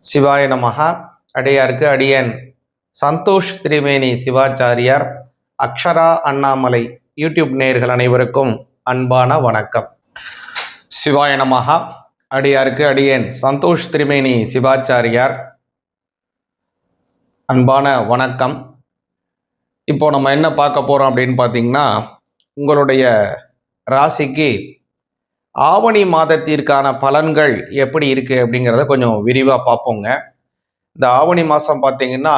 சிவாய நமஹா. அடியாருக்கு அடியன் சந்தோஷ் திரிவேணி சிவாச்சாரியார் அக்ஷரா அண்ணாமலை யூடியூப் நேயர்கள் அனைவருக்கும் அன்பான வணக்கம். சிவாய நமஹா. அடியாருக்கு அடியன் சந்தோஷ் திரிவேணி சிவாச்சாரியார் அன்பான வணக்கம். இப்போ நம்ம என்ன பார்க்க போறோம் அப்படின்னு பார்த்தீங்கன்னா, உங்களுடைய ராசிக்கு ஆவணி மாதத்திற்கான பலன்கள் எப்படி இருக்கு அப்படிங்கிறத கொஞ்சம் விரிவாக பார்ப்போங்க. இந்த ஆவணி மாதம் பார்த்தீங்கன்னா,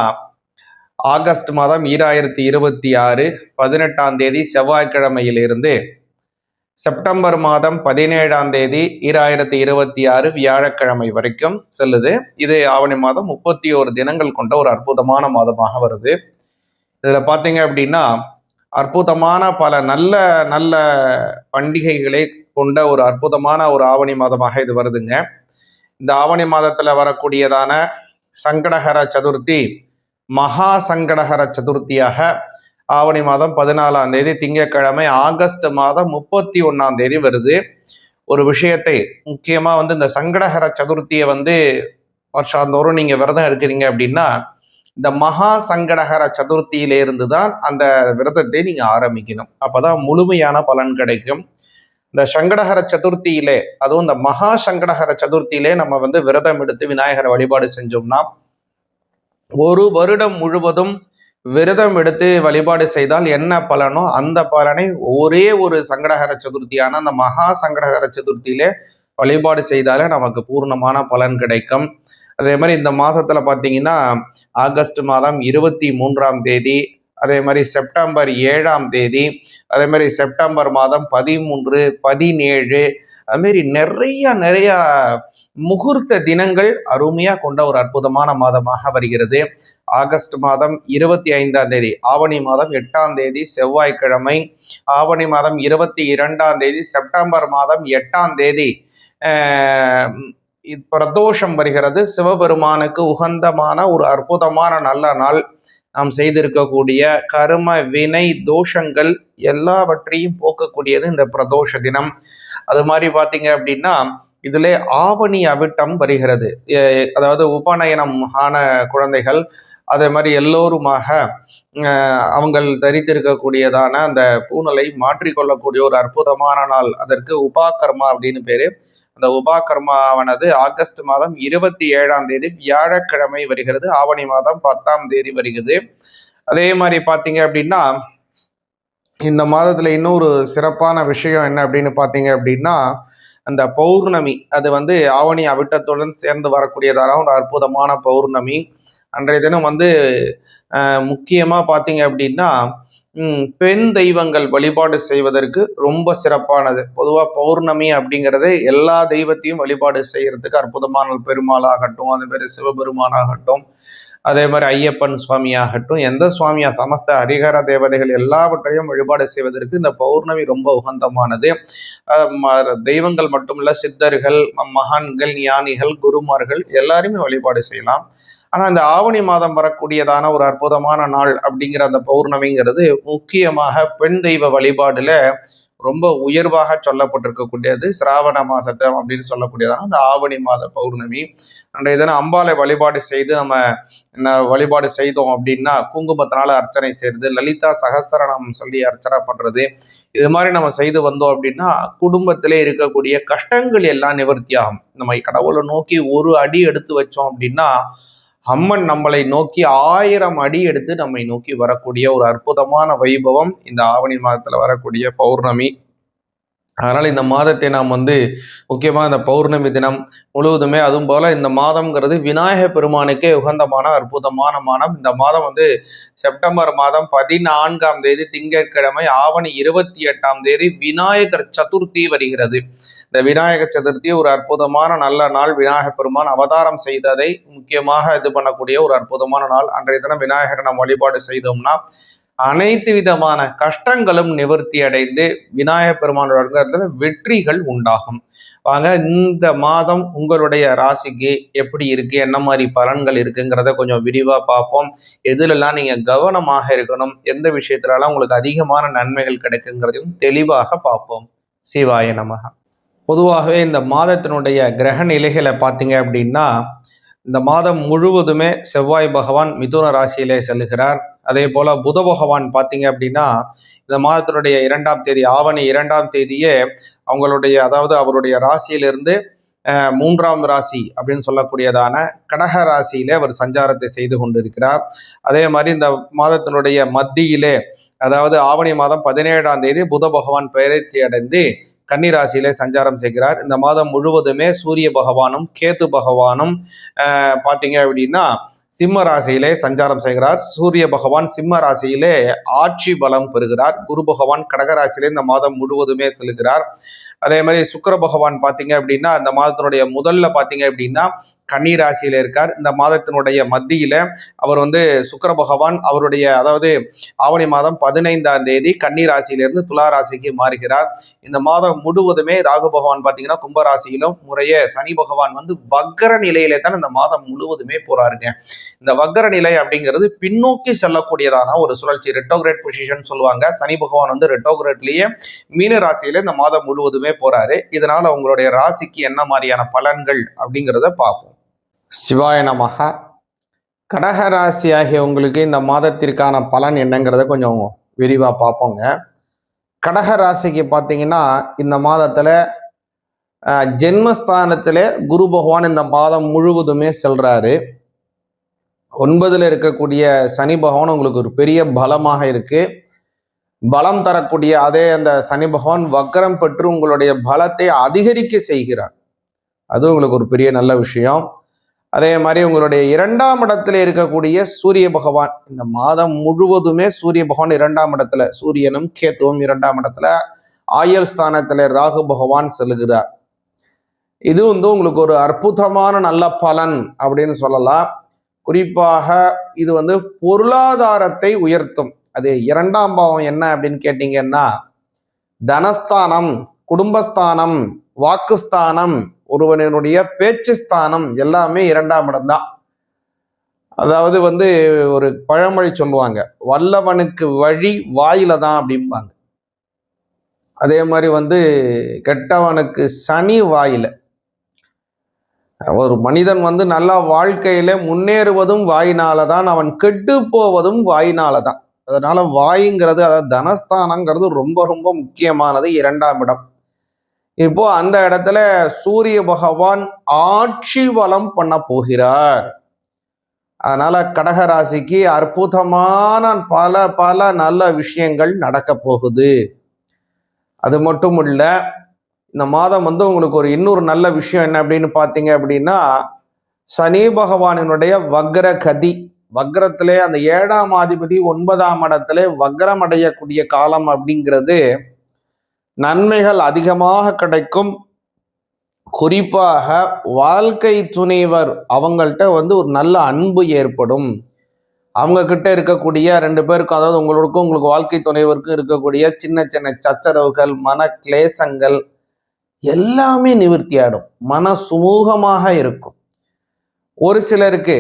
ஆகஸ்ட் மாதம் 2026 18ஆம் தேதி செவ்வாய்க்கிழமையிலிருந்து செப்டம்பர் மாதம் 17ஆம் தேதி 2026 வியாழக்கிழமை வரைக்கும் செல்லுது. இது ஆவணி மாதம் 31 தினங்கள் கொண்ட ஒரு அற்புதமான மாதமாக வருது. இதில் பார்த்தீங்க அப்படின்னா, அற்புதமான பல நல்ல நல்ல பண்டிகைகளை கொண்ட ஒரு அற்புதமான ஒரு ஆவணி மாதமாக இது வருதுங்க. இந்த ஆவணி மாதத்துல வரக்கூடியதான சங்கடஹர சதுர்த்தி மகா சங்கடஹர சதுர்த்தியாக ஆவணி மாதம் 14ஆம் தேதி திங்கட்கிழமை ஆகஸ்ட் மாதம் 31ஆம் தேதி வருது. ஒரு விஷயத்தை முக்கியமா இந்த சங்கடஹர சதுர்த்தியை வருஷாந்தோறும் நீங்க விரதம் எடுக்கிறீங்க அப்படின்னா, இந்த மகா சங்கடஹர சதுர்த்தியிலிருந்து தான் அந்த விரதத்தை நீங்க ஆரம்பிக்கணும். அப்பதான் முழுமையான பலன் கிடைக்கும். இந்த சங்கடஹர சதுர்த்தியிலே, அதுவும் இந்த மகா சங்கடஹர சதுர்த்தியிலே நம்ம விரதம் எடுத்து விநாயகரை வழிபாடு செஞ்சோம்னா, ஒரு வருடம் முழுவதும் விரதம் எடுத்து வழிபாடு செய்தால் என்ன பலனோ அந்த பலனை ஒரே ஒரு சங்கடஹர சதுர்த்தியான அந்த மகா சங்கடஹர சதுர்த்தியிலே வழிபாடு செய்தாலே நமக்கு பூர்ணமான பலன் கிடைக்கும். அதே மாதிரி இந்த மாதத்துல பார்த்தீங்கன்னா, ஆகஸ்ட் மாதம் 23ஆம் தேதி, அதே மாதிரி செப்டம்பர் 7ஆம் தேதி, அதே மாதிரி செப்டம்பர் மாதம் 13, 17, அதுமாரி நிறைய முகூர்த்த தினங்கள் அருமையா கொண்ட ஒரு அற்புதமான மாதமாக வருகிறது. ஆகஸ்ட் மாதம் 25ஆம் தேதி, ஆவணி மாதம் 8ஆம் தேதி செவ்வாய்க்கிழமை, ஆவணி மாதம் 22ஆம் தேதி, செப்டம்பர் மாதம் 8ஆம் தேதி பிரதோஷம் வருகிறது. சிவபெருமானுக்கு உகந்தமான ஒரு அற்புதமான நல்ல நாள். நாம் செய்திருக்கக்கூடிய கர்ம வினை தோஷங்கள் எல்லாவற்றையும் போக்கக்கூடியது இந்த பிரதோஷ தினம். அது மாதிரி பார்த்தீங்க அப்படின்னா, இதிலே ஆவணி அவிட்டம் வருகிறது. அதாவது உபநயனம் ஆன குழந்தைகள், அதே மாதிரி எல்லோருமாக அவங்கள் தரித்திருக்கக்கூடியதான அந்த பூணலை மாற்றிக்கொள்ளக்கூடிய ஒரு அற்புதமான நாள். அதற்கு உபாகர்மா அப்படின்னு பேரு. அந்த உபாகர்மாவானது ஆகஸ்ட் மாதம் 27ஆம் தேதி வியாழக்கிழமை வருகிறது. ஆவணி மாதம் 10ஆம் தேதி வருகிறது. அதே மாதிரி பார்த்தீங்க அப்படின்னா, இந்த மாதத்துல இன்னொரு சிறப்பான விஷயம் என்ன அப்படின்னு பார்த்தீங்க அப்படின்னா, அந்த பௌர்ணமி, அது ஆவணி அவிட்டத்துடன் சேர்ந்து வரக்கூடியதான ஒரு அற்புதமான பௌர்ணமி. அன்றைய தினம் முக்கியமா பார்த்தீங்க அப்படின்னா, பெண் தெய்வங்கள் வழிபாடு செய்வதற்கு ரொம்ப சிறப்பானது. பொதுவாக பௌர்ணமி அப்படிங்கிறது எல்லா தெய்வத்தையும் வழிபாடு செய்யறதுக்கு அற்புதமான பெருமாளாகட்டும், அதே மாதிரி சிவபெருமானாகட்டும், அதே மாதிரி ஐயப்பன் சுவாமியாகட்டும், எந்த சுவாமியா சமஸ்த ஹரிஹர தேவதைகள் எல்லாவற்றையும் வழிபாடு செய்வதற்கு இந்த பௌர்ணமி ரொம்ப உகந்தமானது. தெய்வங்கள் மட்டுமல்ல, சித்தர்கள், மகான்கள், ஞானிகள், குருமார்கள் எல்லாருமே வழிபாடு செய்யலாம். ஆனால் இந்த ஆவணி மாதம் வரக்கூடியதான ஒரு அற்புதமான நாள் அப்படிங்கிற அந்த பௌர்ணமிங்கிறது முக்கியமாக பெண் தெய்வ வழிபாடுல ரொம்ப உயர்வாக சொல்லப்பட்டிருக்கக்கூடியது. சிராவண மாசத்தை அப்படின்னு சொல்லக்கூடியதான அந்த ஆவணி மாத பௌர்ணமி. அன்றைய தினம் அம்பாளை வழிபாடு செய்து நம்ம வழிபாடு செய்தோம் அப்படின்னா, குங்குமத்தினால அர்ச்சனை செய்யறது, லலிதா சகஸ்ரநாமம் சொல்லி அர்ச்சனை பண்றது, இது மாதிரி நம்ம செய்து வந்தோம் அப்படின்னா குடும்பத்திலே இருக்கக்கூடிய கஷ்டங்கள் எல்லாம் நிவர்த்தியாகும். நம்ம கடவுளை நோக்கி ஒரு அடி எடுத்து வச்சோம் அப்படின்னா, அம்மன் நம்மளை நோக்கி 1000 அடி எடுத்து நம்மை நோக்கி வரக்கூடிய ஒரு அற்புதமான வைபவம் இந்த ஆவணி மாதத்துல வரக்கூடிய பௌர்ணமி. அதனால இந்த மாதத்தை நாம் முக்கியமா இந்த பௌர்ணமி தினம் முழுவதுமே, அதுவும் போல இந்த மாதம்ங்கிறது விநாயக பெருமானுக்கே உகந்தமான அற்புதமான மாதம். இந்த மாதம் செப்டம்பர் மாதம் 14ஆம் தேதி திங்கட்கிழமை, ஆவணி 28ஆம் தேதி விநாயகர் சதுர்த்தி வருகிறது. இந்த விநாயகர் சதுர்த்தி ஒரு அற்புதமான நல்ல நாள். விநாயக பெருமான் அவதாரம் செய்ததை முக்கியமாக இது பண்ணக்கூடிய ஒரு அற்புதமான நாள். அன்றைய தினம் விநாயகரை நாம் வழிபாடு செய்தோம்னா அனைத்து விதமான கஷ்டங்களும் நிவர்த்தி அடைந்து விநாயக பெருமானோட வெற்றிகள் உண்டாகும். வாங்க, இந்த மாதம் உங்களுடைய ராசிக்கு எப்படி இருக்கு, என்ன மாதிரி பலன்கள் இருக்குங்கிறத கொஞ்சம் விரிவா பார்ப்போம். எதுலெல்லாம் நீங்க கவனமாக இருக்கணும், எந்த விஷயத்துலலாம் உங்களுக்கு அதிகமான நன்மைகள் கிடைக்குங்கிறதையும் தெளிவாக பார்ப்போம். சிவாய நமக. பொதுவாகவே இந்த மாதத்தினுடைய கிரக நிலைகளை பார்த்தீங்க அப்படின்னா, இந்த மாதம் முழுவதுமே செவ்வாய் பகவான் மிதுன ராசியிலே செல்லுகிறார். அதே போல புத பகவான் பார்த்தீங்க அப்படின்னா இந்த மாதத்தினுடைய 2ஆம் தேதி ஆவணி 2ஆம் தேதியே அவருடைய ராசியிலிருந்து 3ஆம் ராசி அப்படின்னு சொல்லக்கூடியதான கடக ராசியிலே அவர் சஞ்சாரத்தை செய்து கொண்டிருக்கிறார். அதே மாதிரி இந்த மாதத்தினுடைய மத்தியிலே ஆவணி மாதம் 17ஆம் தேதி புத பகவான் பெயர்ச்சி அடைந்து கன்னி ராசியிலே சஞ்சாரம் செய்கிறார். இந்த மாதம் முழுவதுமே சூரிய பகவானும் கேது பகவானும் பார்த்தீங்க அப்படின்னா சிம்ம ராசியிலே சஞ்சாரம் செய்கிறார். சூரிய பகவான் சிம்ம ராசியிலே ஆட்சி பலம் பெறுகிறார். குரு பகவான் கடகராசியிலே இந்த மாதம் முழுவதுமே செல்கிறார். அதே மாதிரி சுக்கிர பகவான் பார்த்தீங்க அப்படின்னா இந்த மாதத்தினுடைய முதல்ல பார்த்தீங்க அப்படின்னா கன்னி ராசியில இருக்கார். இந்த மாதத்தினுடைய மத்தியில அவர் சுக்கிர பகவான் அவருடைய ஆவணி மாதம் 15ஆம் தேதி கன்னி ராசியிலிருந்து துலா ராசிக்கு மாறுகிறார். இந்த மாதம் முழுவதுமே ராகு பகவான் பார்த்தீங்கன்னா கும்பராசியிலும் முறையே சனி பகவான் வக்கர நிலையிலே தான் இந்த மாதம் முழுவதுமே போறாருங்க. இந்த வக்கர நிலை அப்படிங்கிறது பின்னோக்கி செல்லக்கூடியதான ஒரு சுழற்சி, ரெட்டோகிரேட் பொசிஷன் சொல்லுவாங்க. சனி பகவான் ரெட்டோகிரேட்லயே மீன ராசியில இந்த மாதம் முழுவதுமே போறாரு. இதனால உங்களுடைய ராசிக்கு என்ன மாதிரியான பலன்கள் அப்படிங்கிறத பார்ப்போம். சிவாய நமஹ. கடக ராசி ஆகிய உங்களுக்கு இந்த மாதத்திற்கான பலன் என்னங்கிறத கொஞ்சம் விரிவாக பார்ப்போங்க. கடக ராசிக்கு பார்த்தீங்கன்னா இந்த மாதத்தில் ஜென்மஸ்தானத்தில் குரு பகவான் இந்த மாதம் முழுவதுமே செல்றாரு. 9ல் இருக்கக்கூடிய சனி பகவான் உங்களுக்கு ஒரு பெரிய பலமாக இருக்கு. பலம் தரக்கூடிய அந்த சனி பகவான் வக்கரம் பெற்று உங்களுடைய பலத்தை அதிகரிக்க செய்கிறார். அது உங்களுக்கு ஒரு பெரிய நல்ல விஷயம். அதே மாதிரி உங்களுடைய 2ஆம் இடத்துல இருக்கக்கூடிய சூரிய பகவான் இந்த மாதம் முழுவதுமே சூரிய பகவான் 2ஆம் இடத்துல, சூரியனும் கேத்துவும் 2ஆம் இடத்துல, ஆயுள் ஸ்தானத்துல ராகு பகவான் செல்லுகிறார். இது உங்களுக்கு ஒரு அற்புதமான நல்ல பலன் அப்படின்னு சொல்லலாம். குறிப்பாக இது பொருளாதாரத்தை உயர்த்தும். அது 2ஆம் பாவம் என்ன அப்படின்னு கேட்டீங்கன்னா தனஸ்தானம், குடும்பஸ்தானம், வாக்குஸ்தானம், ஒருவனுடைய பேச்சு ஸ்தானம் எல்லாமே 2ஆம் இடம் தான். ஒரு பழமொழி சொல்லுவாங்க, வல்லவனுக்கு வழி வாயில தான் அப்படிம்பாங்க. அதே மாதிரி கெட்டவனுக்கு சனி வாயில. ஒரு மனிதன் நல்ல வாழ்க்கையில முன்னேறுவதும் வாயினால தான், அவன் கெட்டு போவதும் வாயினால தான். அதனால வாயுங்கிறது தனஸ்தானங்கிறது ரொம்ப ரொம்ப முக்கியமானது, 2ஆம் இடம். இப்போ அந்த இடத்துல சூரிய பகவான் ஆட்சி பலம் பண்ண போகிறார். அதனால கடக ராசிக்கு அற்புதமான பல பல நல்ல விஷயங்கள் நடக்க போகுது. அது மட்டும் இல்ல, இந்த மாதம் உங்களுக்கு ஒரு இன்னொரு நல்ல விஷயம் என்ன அப்படின்னு பார்த்தீங்க அப்படின்னா சனி பகவானினுடைய வக்ர கதி, வக்ரத்திலே அந்த 7ஆம் அதிபதி 9ஆம் இடத்துல வக்ரம் அடையக்கூடிய காலம் அப்படிங்கிறது நன்மைகள் அதிகமாக கிடைக்கும். குறிப்பாக வாழ்க்கை துணைவர் அவங்கள்ட்ட ஒரு நல்ல அன்பு ஏற்படும். அவங்க கிட்ட இருக்கக்கூடிய 2 பேருக்கும், உங்களுக்கு வாழ்க்கை துணைவருக்கும் இருக்கக்கூடிய சின்ன சின்ன சச்சரவுகள், மன கிளேசங்கள் எல்லாமே நிவர்த்தியாடும். மன சுமூகமாக இருக்கும். ஒரு சிலருக்கு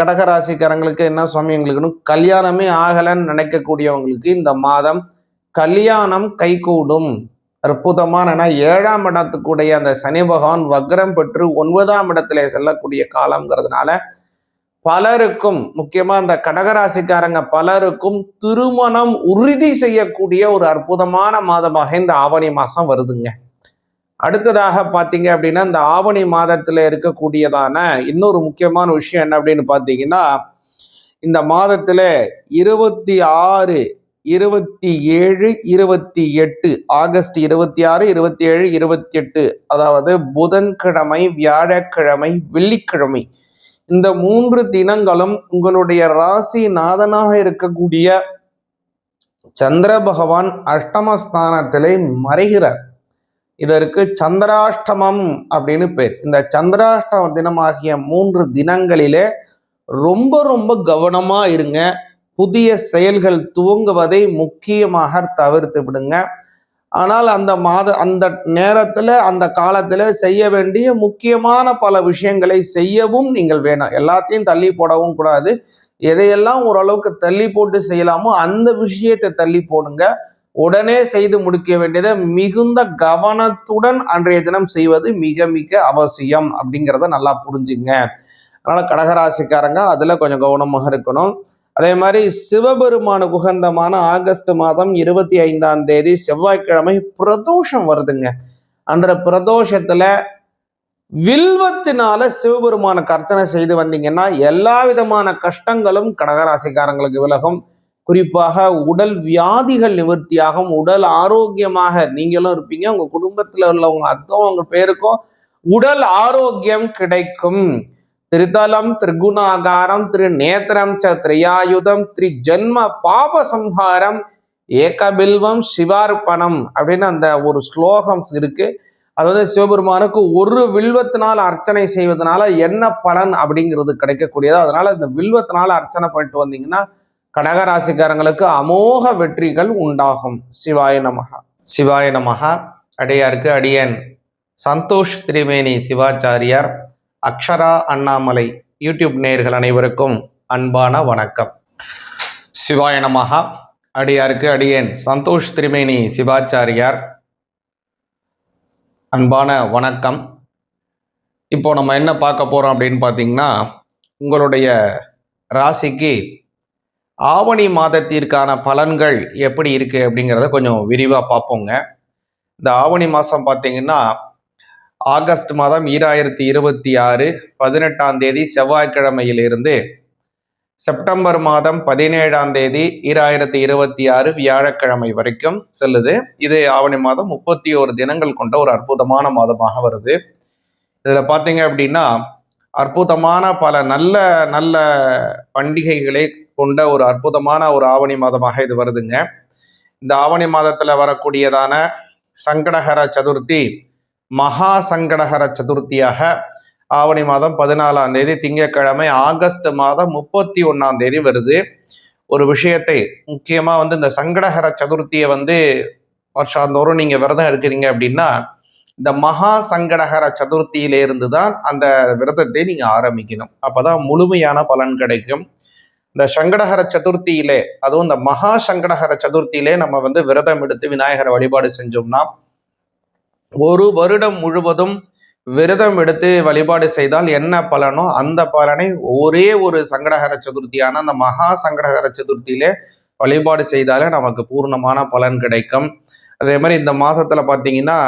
கடகராசிக்காரங்களுக்கு என்ன சுவாமி எங்களுக்குன்னு கல்யாணமே ஆகலைன்னு நினைக்கக்கூடியவங்களுக்கு இந்த மாதம் கல்யாணம் கைகூடும். அற்புதமான 7ஆம் இடத்துக்குடைய அந்த சனி பகவான் வக்ரம் பெற்று 9ஆம் இடத்துல செல்லக்கூடிய காலம்ங்கிறதுனால பலருக்கும், முக்கியமா இந்த கடகராசிக்காரங்க பலருக்கும் திருமணம் உறுதி செய்யக்கூடிய ஒரு அற்புதமான மாதமாக இந்த ஆவணி மாசம் வருதுங்க. அடுத்ததாக பார்த்தீங்க அப்படின்னா இந்த ஆவணி மாதத்துல இருக்கக்கூடியதான இன்னொரு முக்கியமான விஷயம் என்ன அப்படின்னு பார்த்தீங்கன்னா இந்த மாதத்துல 26, 27, 28 ஆகஸ்ட் 26, 27, 28 புதன்கிழமை, வியாழக்கிழமை, வெள்ளிக்கிழமை இந்த 3 தினங்களும் உங்களுடைய ராசி நாதனாக இருக்கக்கூடிய சந்திர பகவான் அஷ்டமஸ்தானத்திலே மறைகிறார். இதற்கு சந்திராஷ்டமம் அப்படின்னு பேர். இந்த சந்திராஷ்டம தினமாகிய 3 தினங்களிலே ரொம்ப ரொம்ப கவனமா இருங்க. புதிய செயல்கள் துவங்குவதை முக்கியமாக தவிர்த்து விடுங்க. ஆனால் அந்த நேரத்துல அந்த காலத்துல செய்ய வேண்டிய முக்கியமான பல விஷயங்களை செய்யவும் நீங்கள் வேணும். எல்லாத்தையும் தள்ளி போடவும் கூடாது. எதையெல்லாம் ஓரளவுக்கு தள்ளி போட்டு செய்யலாமோ அந்த விஷயத்தை தள்ளி போடுங்க. உடனே செய்து முடிக்க வேண்டியதை மிகுந்த கவனத்துடன் அன்றைய தினம் செய்வது மிக மிக அவசியம் அப்படிங்கிறத நல்லா புரிஞ்சுங்க. அதனால கடகராசிக்காரங்க அதுல கொஞ்சம் கவனமாக இருக்கணும். அதே மாதிரி சிவபெருமானுக்கு உகந்தமான ஆகஸ்ட் மாதம் 25ஆம் தேதி செவ்வாய்க்கிழமை பிரதோஷம் வருதுங்க. அன்ற பிரதோஷத்துல வில்வத்தினால சிவபெருமானுக்கு அர்ச்சனை செய்து வந்தீங்கன்னா எல்லா விதமான கஷ்டங்களும் கடகராசிக்காரங்களுக்கு விலகும். குறிப்பாக உடல் வியாதிகள் நிவர்த்தியாகும், உடல் ஆரோக்கியமாக நீங்களும் இருப்பீங்க, உங்க குடும்பத்துல உள்ளவங்க அத்தம் உங்க பேருக்கும் உடல் ஆரோக்கியம் கிடைக்கும். திரிதலம் திரிகுணாகாரம் திரு நேத்திரம் ச திரியாயுதம் திரி ஜென்ம பாப சம்ஹாரம் ஏகபில்வம் சிவார்ப்பணம் அப்படின்னு அந்த ஒரு ஸ்லோகம் இருக்கு. அதாவது சிவபெருமானுக்கு ஒரு வில்வத்தினால் அர்ச்சனை செய்வதனால என்ன பலன் அப்படிங்கிறது கிடைக்கக்கூடியது. அதனால இந்த வில்வத்தினால அர்ச்சனை பண்ணிட்டு வந்தீங்கன்னா கடகராசிக்காரங்களுக்கு அமோக வெற்றிகள் உண்டாகும். சிவாய நமஹ. சிவாய நமஹ. அடியாருக்கு அடியன் சந்தோஷ் திரிவேணி சிவாச்சாரியார், அக்ஷரா அண்ணாமலை யூடியூப் நேயர்கள் அனைவருக்கும் அன்பான வணக்கம். சிவாய நமஹ. அடியாருக்கு அடியன் சந்தோஷ் திரிவேணி சிவாச்சாரியார், அன்பான வணக்கம். இப்போ நம்ம என்ன பார்க்க போறோம் அப்படின்னு பார்த்தீங்கன்னா, உங்களுடைய ராசிக்கு ஆவணி மாதத்திற்கான பலன்கள் எப்படி இருக்கு அப்படிங்கிறத கொஞ்சம் விரிவாக பார்ப்போங்க. இந்த ஆவணி மாதம் பார்த்தீங்கன்னா ஆகஸ்ட் மாதம் 2026 18ஆம் தேதி செவ்வாய்க்கிழமையிலிருந்து செப்டம்பர் மாதம் 17ஆம் தேதி 2026 வியாழக்கிழமை வரைக்கும் செல்லுது. இது ஆவணி மாதம் 31 தினங்கள் கொண்ட ஒரு அற்புதமான மாதமாக வருது. இதில் பார்த்தீங்க அப்படின்னா அற்புதமான பல நல்ல நல்ல பண்டிகைகளை கொண்ட ஒரு அற்புதமான ஒரு ஆவணி மாதமாக இது வருதுங்க. இந்த ஆவணி மாதத்துல வரக்கூடியதான சங்கடஹர சதுர்த்தி மகா சங்கடஹர சதுர்த்தியாக ஆவணி மாதம் 14ஆம் தேதி திங்கட்கிழமை ஆகஸ்ட் மாதம் 31ஆம் தேதி வருது. ஒரு விஷயத்தை முக்கியமா இந்த சங்கடஹர சதுர்த்தியை வருஷாந்தோறும் நீங்க விரதம் எடுக்கிறீங்க அப்படின்னா இந்த மகா சங்கடஹர சதுர்த்தியிலிருந்து தான் அந்த விரதத்தை நீங்க ஆரம்பிக்கணும். அப்பதான் முழுமையான பலன் கிடைக்கும். இந்த சங்கடஹர சதுர்த்தியிலே, அதுவும் இந்த மகா சங்கடஹர சதுர்த்தியிலே நம்ம விரதம் எடுத்து விநாயகரை வழிபாடு செஞ்சோம்னா ஒரு வருடம் முழுவதும் விரதம் எடுத்து வழிபாடு செய்தால் என்ன பலனோ அந்த பலனை ஒரே ஒரு சங்கடஹர சதுர்த்தியான அந்த மகா சங்கடஹர சதுர்த்தியிலே வழிபாடு செய்தாலே நமக்கு பூர்ணமான பலன் கிடைக்கும். அதே மாதிரி இந்த மாதத்துல பார்த்தீங்கன்னா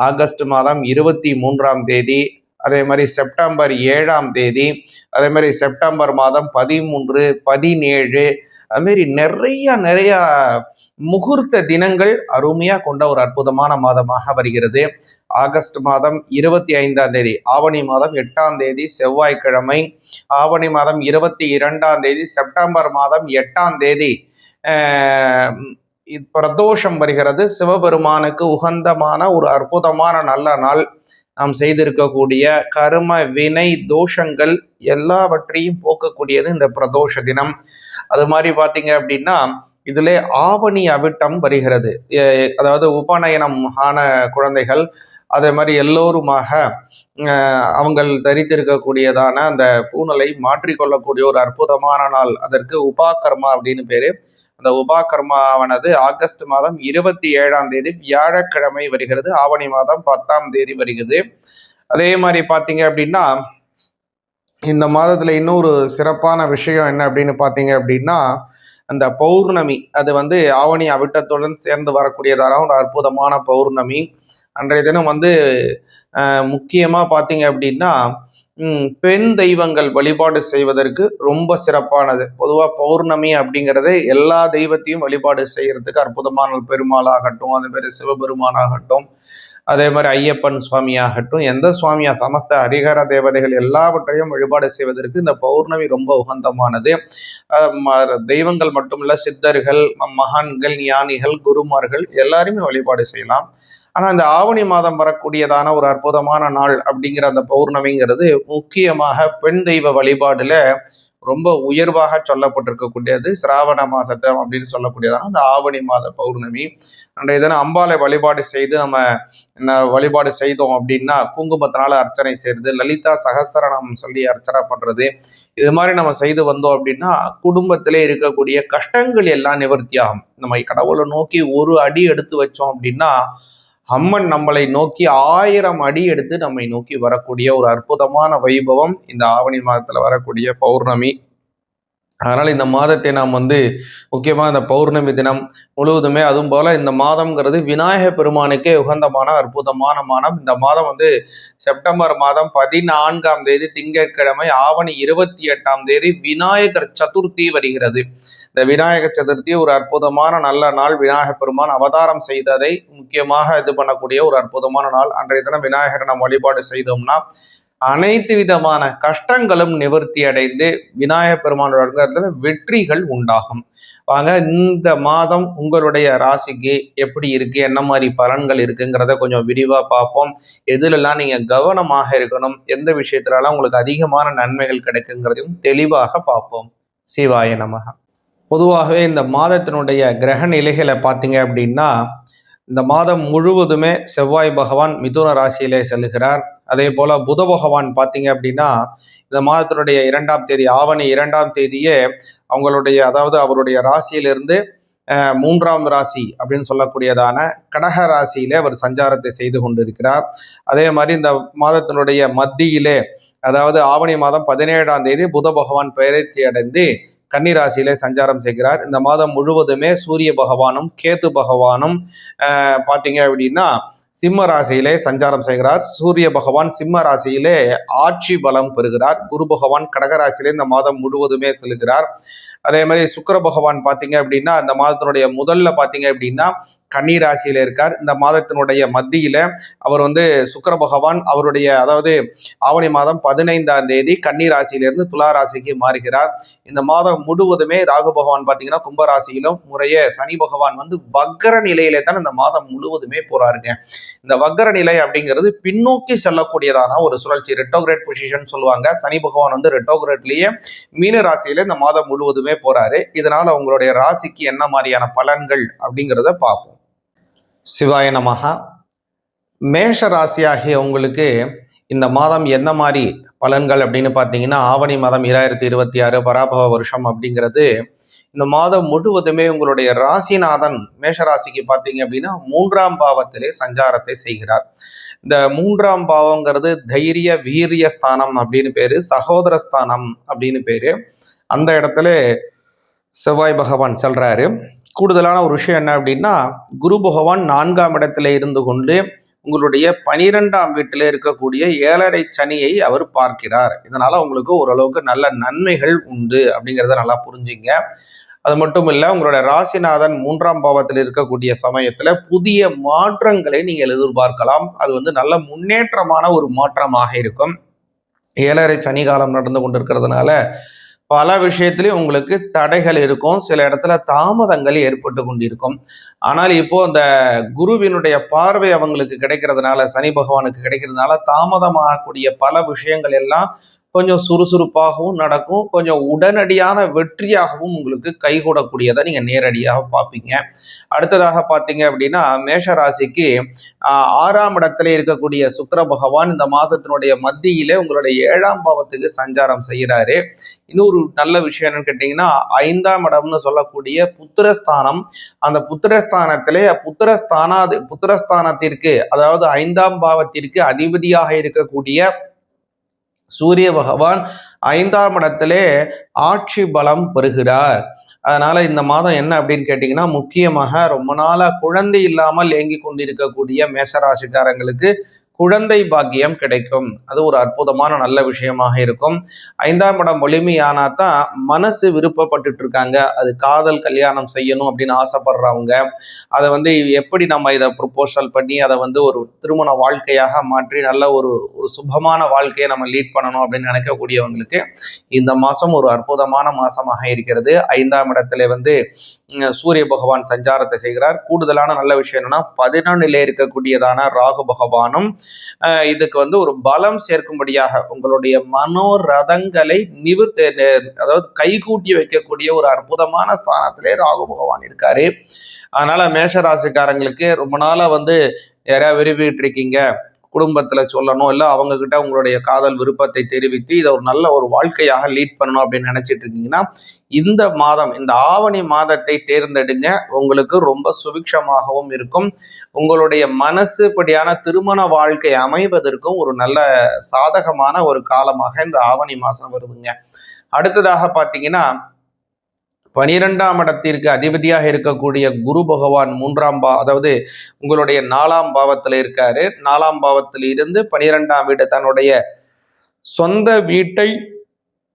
ஆகஸ்ட் மாதம் 23ஆம் தேதி, அதே மாதிரி செப்டம்பர் 7ஆம் தேதி, அதே மாதிரி செப்டம்பர் மாதம் 13, 17, அதுமாரி நிறைய முகூர்த்த தினங்கள் அருமையா கொண்ட ஒரு அற்புதமான மாதமாக வருகிறது. ஆகஸ்ட் மாதம் 25ஆம் தேதி ஆவணி மாதம் 8ஆம் தேதி செவ்வாய்க்கிழமை, ஆவணி மாதம் 22ஆம் தேதி செப்டம்பர் மாதம் 8ஆம் தேதி பிரதோஷம் வருகிறது. சிவபெருமானுக்கு உகந்தமான ஒரு அற்புதமான நல்ல நாள். நாம் செய்திருக்கக்கூடிய கர்ம வினை தோஷங்கள் எல்லாவற்றையும் போக்கக்கூடியது இந்த பிரதோஷ தினம். அது மாதிரி பார்த்தீங்க அப்படின்னா இதுல ஆவணி அவிட்டம் வருகிறது. அதாவது உபநயனம் ஆன குழந்தைகள் அதே மாதிரி எல்லோருமாக அவங்கள் தரித்திருக்கக்கூடியதான அந்த பூணலை மாற்றிக்கொள்ளக்கூடிய ஒரு அற்புதமான நாள். அதற்கு உபாகர்மா அப்படின்னு பேரு. அந்த உபாகர்மாவானது ஆகஸ்ட் மாதம் 27ஆம் தேதி வியாழக்கிழமை வருகிறது. ஆவணி மாதம் 10ஆம் தேதி வருகிறது. அதே மாதிரி பார்த்தீங்க அப்படின்னா இந்த மாதத்துல இன்னொரு சிறப்பான விஷயம் என்ன அப்படின்னு பார்த்தீங்க அப்படின்னா அந்த பௌர்ணமி, அது ஆவணி அவிட்டத்துடன் சேர்ந்து வரக்கூடியதான ஒரு அற்புதமான பௌர்ணமி. அன்றைய தினம் முக்கியமா பார்த்தீங்க அப்படின்னா பெண் தெய்வங்கள் வழிபாடு செய்வதற்கு ரொம்ப சிறப்பானது. பொதுவாக பௌர்ணமி அப்படிங்கிறது எல்லா தெய்வத்தையும் வழிபாடு செய்யறதுக்கு அற்புதமான பெருமாளாகட்டும், அதே மாதிரி சிவபெருமானாகட்டும், அதே மாதிரி ஐயப்பன் சுவாமியாகட்டும், எந்த சுவாமியா சமஸ்த ஹரிஹர தேவதைகள் எல்லாவற்றையும் வழிபாடு செய்வதற்கு இந்த பௌர்ணமி ரொம்ப உகந்தமானது. தெய்வங்கள் மட்டுமல்ல, சித்தர்கள், மகான்கள், ஞானிகள், குருமார்கள் எல்லாருமே வழிபாடு செய்யலாம். ஆனால் இந்த ஆவணி மாதம் வரக்கூடியதான ஒரு அற்புதமான நாள் அப்படிங்கிற அந்த பௌர்ணமிங்கிறது முக்கியமாக பெண் தெய்வ வழிபாடுல ரொம்ப உயர்வாக சொல்லப்பட்டிருக்கக்கூடியது. சிராவண மாசத்தை அப்படின்னு சொல்லக்கூடியதான அந்த ஆவணி மாத பௌர்ணமி. அன்றைய தினம் அம்பாலை வழிபாடு செய்து நம்ம வழிபாடு செய்தோம் அப்படின்னா குங்குமத்தினால அர்ச்சனை செய்யறது, லலிதா சகஸ்ரநாமம் சொல்லி அர்ச்சனை பண்றது, இது மாதிரி நம்ம செய்து வந்தோம் அப்படின்னா குடும்பத்திலே இருக்கக்கூடிய கஷ்டங்கள் எல்லாம் நிவர்த்தியாகும். நம்ம கடவுளை நோக்கி ஒரு அடி எடுத்து வச்சோம் அப்படின்னா அம்மன் நம்மளை நோக்கி 1000 அடி எடுத்து நம்மை நோக்கி வரக்கூடிய ஒரு அற்புதமான வைபவம் இந்த ஆவணி மாதத்துல வரக்கூடிய பௌர்ணமி. அதனால இந்த மாதத்தை நாம் முக்கியமாக இந்த பௌர்ணமி தினம் முழுவதுமே, அதுவும் போல இந்த மாதம்ங்கிறது விநாயக பெருமானுக்கே உகந்தமான அற்புதமான மாதம். இந்த மாதம் செப்டம்பர் மாதம் 14ஆம் தேதி திங்கட்கிழமை, ஆவணி 28ஆம் தேதி விநாயகர் சதுர்த்தி வருகிறது. இந்த விநாயகர் சதுர்த்தி ஒரு அற்புதமான நல்ல நாள். விநாயக பெருமான் அவதாரம் செய்ததை முக்கியமாக இது பண்ணக்கூடிய ஒரு அற்புதமான நாள். அன்றைய தினம் விநாயகரை நாம் வழிபாடு செய்தோம்னா அனைத்து விதமான கஷ்டங்களும் நிவர்த்தி அடைந்து விநாயகப் பெருமானோட வெற்றிகள் உண்டாகும். வாங்க, இந்த மாதம் உங்களுடைய ராசிக்கு எப்படி இருக்கு, என்ன மாதிரி பலன்கள் இருக்குங்கிறத கொஞ்சம் விரிவா பார்ப்போம். எதுலெல்லாம் நீங்க கவனமாக இருக்கணும், எந்த விஷயத்துலலாம் உங்களுக்கு அதிகமான நன்மைகள் கிடைக்குங்கிறதையும் தெளிவாக பார்ப்போம். சிவாய நமக. பொதுவாகவே இந்த மாதத்தினுடைய கிரக நிலைகளை பார்த்தீங்க அப்படின்னா, இந்த மாதம் முழுவதுமே செவ்வாய் பகவான் மிதுன ராசியிலே செல்கிறார். அதே போல புத பகவான் பார்த்தீங்க அப்படின்னா இந்த மாதத்தினுடைய 2ஆம் தேதி, ஆவணி 2ஆம் தேதியே அவருடைய ராசியிலிருந்து 3ஆம் ராசி அப்படின்னு சொல்லக்கூடியதான கடக ராசியிலே அவர் சஞ்சாரத்தை செய்து கொண்டிருக்கிறார். அதே மாதிரி இந்த மாதத்தினுடைய மத்தியிலே, அதாவது ஆவணி மாதம் 17ஆம் தேதி புத பகவான் பெயர்ச்சி அடைந்து கன்னிராசியிலே சஞ்சாரம் செய்கிறார். இந்த மாதம் முழுவதுமே சூரிய பகவானும் கேது பகவானும் பார்த்தீங்க அப்படின்னா சிம்ம ராசியிலே சஞ்சாரம் செய்கிறார். சூரிய பகவான் சிம்ம ராசியிலே ஆட்சி பலம் பெறுகிறார். குரு பகவான் கடகராசியிலே இந்த மாதம் முழுவதுமே செல்கிறார். அதே மாதிரி சுக்கிர பகவான் பார்த்தீங்க அப்படின்னா இந்த மாதத்தினுடைய முதல்ல பார்த்தீங்க அப்படின்னா கன்னி ராசியில இருக்கார். இந்த மாதத்தினுடைய மத்தியில அவர் சுக்கிர பகவான் அவருடைய ஆவணி மாதம் 15ஆம் தேதி கன்னி ராசியிலிருந்து துலா ராசிக்கு மாறுகிறார். இந்த மாதம் முழுவதுமே ராகு பகவான் பார்த்தீங்கன்னா கும்பராசியிலும், முறையே சனி பகவான் வக்கர நிலையிலே தான் இந்த மாதம் முழுவதுமே போறாருங்க. இந்த வக்கர நிலை அப்படிங்கிறது பின்னோக்கி செல்லக்கூடியதான ஒரு சுழற்சி, ரெட்டோகிரேட் பொசிஷன் சொல்லுவாங்க. சனி பகவான் ரெட்டோகிரேட்லயே மீன ராசியில இந்த மாதம் முழுவதுமே போறாரு. இதனால உங்களுடைய ராசிக்கு என்ன மாதிரியான பலன்கள் அப்படிங்கிறத பார்ப்போம். சிவாய நமஹா. மேஷ ராசியாகிய உங்களுக்கு இந்த மாதம் என்ன மாதிரி பலன்கள் அப்படின்னு பார்த்தீங்கன்னா, ஆவணி மாதம் 2026 பராபவ வருஷம் அப்படிங்கிறது இந்த மாதம் முழுவதுமே உங்களுடைய ராசிநாதன் மேஷராசிக்கு பார்த்தீங்க அப்படின்னா 3ஆம் பாவத்திலே சஞ்சாரத்தை செய்கிறார். இந்த 3ஆம் பாவங்கிறது தைரிய வீரிய ஸ்தானம் அப்படின்னு பேரு, சகோதர ஸ்தானம் அப்படின்னு பேரு. அந்த இடத்துல செவ்வாய் பகவான் செல்றாரு. கூடுதலான ஒரு விஷயம் என்ன அப்படின்னா, குரு பகவான் 4ஆம் இடத்துல இருந்து கொண்டு உங்களுடைய 12ஆம் வீட்டில் இருக்கக்கூடிய 7.5 சனியை அவர் பார்க்கிறார். இதனால உங்களுக்கு ஓரளவுக்கு நல்ல நன்மைகள் உண்டு அப்படிங்கிறத நல்லா புரிஞ்சுங்க. அது மட்டும் இல்லை, உங்களுடைய ராசிநாதன் 3ஆம் பாவத்தில் இருக்கக்கூடிய சமயத்துல புதிய மாற்றங்களை நீங்கள் எதிர்பார்க்கலாம். அது நல்ல முன்னேற்றமான ஒரு மாற்றமாக இருக்கும். 7.5 சனி காலம் நடந்து கொண்டிருக்கிறதுனால பல விஷயத்திலையும் உங்களுக்கு தடைகள் இருக்கும், சில இடத்துல தாமதங்கள் ஏற்பட்டு கொண்டிருக்கும். ஆனால் இப்போ அந்த குருவினுடைய பார்வை அவங்களுக்கு கிடைக்கிறதுனால, சனி பகவானுக்கு கிடைக்கிறதுனால தாமதமாகக்கூடிய பல விஷயங்கள் எல்லாம் கொஞ்சம் சுறுசுறுப்பாகவும் நடக்கும், கொஞ்சம் உடனடியான வெற்றியாகவும் உங்களுக்கு கைகூடக்கூடியதை நீங்க நேரடியாக பார்ப்பீங்க. அடுத்ததாக பார்த்தீங்க அப்படின்னா மேஷ ராசிக்கு 6ஆம் இடத்துல இருக்கக்கூடிய சுக்கிர பகவான் இந்த மாதத்தினுடைய மத்தியிலே உங்களுடைய 7ஆம் பாவத்துக்கு சஞ்சாரம் செய்கிறாரு. இன்னொரு நல்ல விஷயம் என்னன்னு கேட்டீங்கன்னா, 5ஆம் இடம்னு சொல்லக்கூடிய புத்திரஸ்தானம், அந்த புத்திரஸ்தானத்திலே புத்திரஸ்தானத்திற்கு அதாவது 5ஆம் பாவத்திற்கு அதிபதியாக இருக்கக்கூடிய சூரிய பகவான் 5ஆம் இடத்திலே ஆட்சி பலம் பெறுகிறார். அதனால இந்த மாதம் என்ன அப்படின்னு கேட்டீங்கன்னா, முக்கியமாக ரொம்ப நாளா குழந்தை இல்லாமல் ஏங்கி கொண்டிருக்கக்கூடிய மேஷராசிக்காரங்களுக்கு குழந்தை பாக்கியம் கிடைக்கும். அது ஒரு அற்புதமான நல்ல விஷயமாக இருக்கும். 5ஆம் இடம் வலிமையானா தான் மனசு விருப்பப்பட்டு இருக்காங்க, அது காதல் கல்யாணம் செய்யணும் அப்படின்னு ஆசைப்படுறவங்க, அதை எப்படி நம்ம இதை ப்ரொபோசல் பண்ணி அதை ஒரு திருமண வாழ்க்கையாக மாற்றி நல்ல ஒரு சுபமான வாழ்க்கையை நம்ம லீட் பண்ணணும் அப்படின்னு நினைக்கக்கூடியவங்களுக்கு இந்த மாதம் ஒரு அற்புதமான மாசமாக இருக்கிறது. 5ஆம் இடத்துல சூரிய பகவான் சஞ்சாரத்தை செய்கிறார். கூடுதலான நல்ல விஷயம் என்னன்னா, 11லே இருக்கக்கூடியதான ராகு பகவானும் இதுக்கு ஒரு பலம் சேர்க்கும்படியாக உங்களுடைய மனோரதங்களை அதாவது கைகூட்டி வைக்கக்கூடிய ஒரு அற்புதமான ஸ்தானத்திலே ராகு பகவான் இருக்காரு. அதனால மேஷ ராசிக்காரங்களுக்கு ரொம்ப நாளா யாரையா விரும்பிட்டு இருக்கீங்க, குடும்பத்துல சொல்லணும், இல்லை அவங்க கிட்ட உங்களுடைய காதல் விருப்பத்தை தெரிவித்து இதை ஒரு நல்ல ஒரு வாழ்க்கையாக லீட் பண்ணணும் அப்படின்னு நினைச்சிட்டு இருக்கீங்கன்னா இந்த மாதம், இந்த ஆவணி மாதத்தை தேர்ந்தெடுங்க. உங்களுக்கு ரொம்ப சுபிக்ஷமாகவும் இருக்கும். உங்களுடைய மனசு படியான திருமண வாழ்க்கை அமைவதற்கும் ஒரு நல்ல சாதகமான ஒரு காலமாக இந்த ஆவணி மாதம் வருதுங்க. அடுத்ததாக பார்த்தீங்கன்னா 12ஆம் இடத்திற்கு அதிபதியாக இருக்கக்கூடிய குரு பகவான் 3ஆம் அதாவது உங்களுடைய 4ஆம் பாவத்தில் இருக்காரு. 4ஆம் பாவத்தில் இருந்து 12ஆம் வீடு, தன்னுடைய சொந்த வீட்டை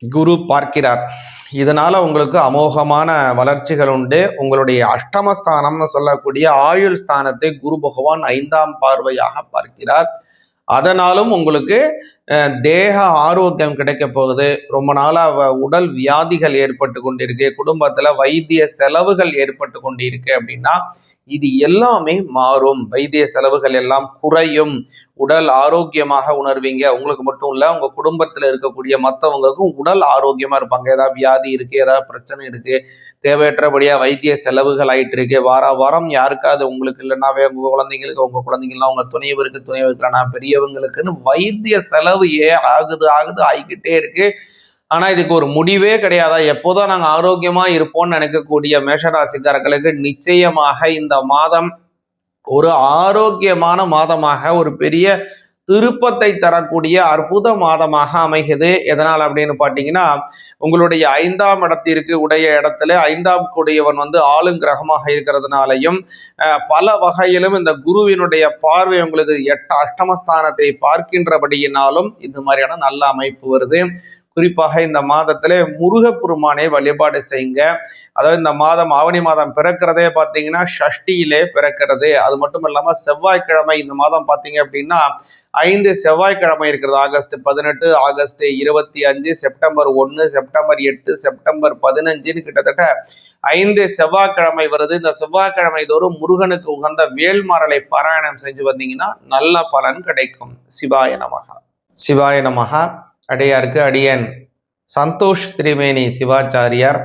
குரு பார்க்கிறார். இதனால உங்களுக்கு அமோகமான வளர்ச்சிகள் உண்டு. உங்களுடைய அஷ்டமஸ்தானம்னு சொல்லக்கூடிய ஆயுள் ஸ்தானத்தை குரு பகவான் 5ஆம் பார்வையாக பார்க்கிறார். அதனாலும் உங்களுக்கு தேக ஆரோக்கியம் கிடைக்க போகுது. ரொம்ப நாளாக உடல் வியாதிகள் ஏற்பட்டு கொண்டிருக்கு, குடும்பத்துல வைத்திய செலவுகள் ஏற்பட்டு கொண்டிருக்கு அப்படின்னா இது எல்லாமே மாறும். வைத்திய செலவுகள் எல்லாம் குறையும். உடல் ஆரோக்கியமாக உணர்வீங்க. உங்களுக்கு மட்டும் இல்ல, உங்க குடும்பத்துல இருக்கக்கூடிய மற்றவங்களுக்கும் உடல் ஆரோக்கியமா இருப்பாங்க. ஏதாவது வியாதி இருக்கு, ஏதாவது பிரச்சனை இருக்கு, தேவையற்றபடியா வைத்திய செலவுகள் ஆயிட்டு இருக்கு, வாரம் யாருக்காவது உங்களுக்கு இல்லைன்னாவே உங்க குழந்தைங்கள்லாம் உங்க துணைவருக்கு இல்லைன்னா பெரியவங்களுக்குன்னு வைத்திய செலவு ஆகிக்கிட்டே இருக்கு. ஆனா இதுக்கு ஒரு முடிவே கிடையாதா? எப்போதான் நாங்க ஆரோக்கியமா இருப்போம்னு நினைக்கக்கூடிய மேஷராசிக்காரர்களுக்கு நிச்சயமாக இந்த மாதம் ஒரு ஆரோக்கியமான மாதமாக, ஒரு பெரிய திருப்பத்தை தரக்கூடிய அற்புத மாதமாக அமைகிறது. எதனால் அப்படின்னு பார்த்தீங்கன்னா, உங்களுடைய 5ஆம் இடத்திற்கு உடைய இடத்துல 5ஆம் கூடியவன் ஆளுங்கிரகமாக இருக்கிறதுனாலையும் பல வகையிலும் இந்த குருவினுடைய பார்வை உங்களுக்கு அஷ்டமஸ்தானத்தை பார்க்கின்றபடியினாலும் இந்த மாதிரியான நல்ல அமைப்பு வருது. குறிப்பாக இந்த மாதத்துல முருகப்பெருமானை வழிபாடு செய்யுங்க. அதாவது இந்த மாதம் ஆவணி மாதம் பிறக்கிறதே பார்த்தீங்கன்னா ஷஷ்டியிலே பிறக்கிறது. அது மட்டும் இல்லாமல் செவ்வாய்க்கிழமை இந்த மாதம் பார்த்தீங்க அப்படின்னா 5 செவ்வாய்க்கிழமை இருக்கிறது. August 18, August 25, September 1, September 8, September 15 கிட்டத்தட்ட 5 செவ்வாய்க்கிழமை வருது. இந்த செவ்வாய்க்கிழமை தோறும் முருகனுக்கு உகந்த வேல்மாறலை பாராயணம் செஞ்சு வந்தீங்கன்னா நல்ல பலன் கிடைக்கும். சிவாய நமக. சிவாய நமக. அடியாருக்கு அடியன் சந்தோஷ் திரிவேணி சிவாச்சாரியார்,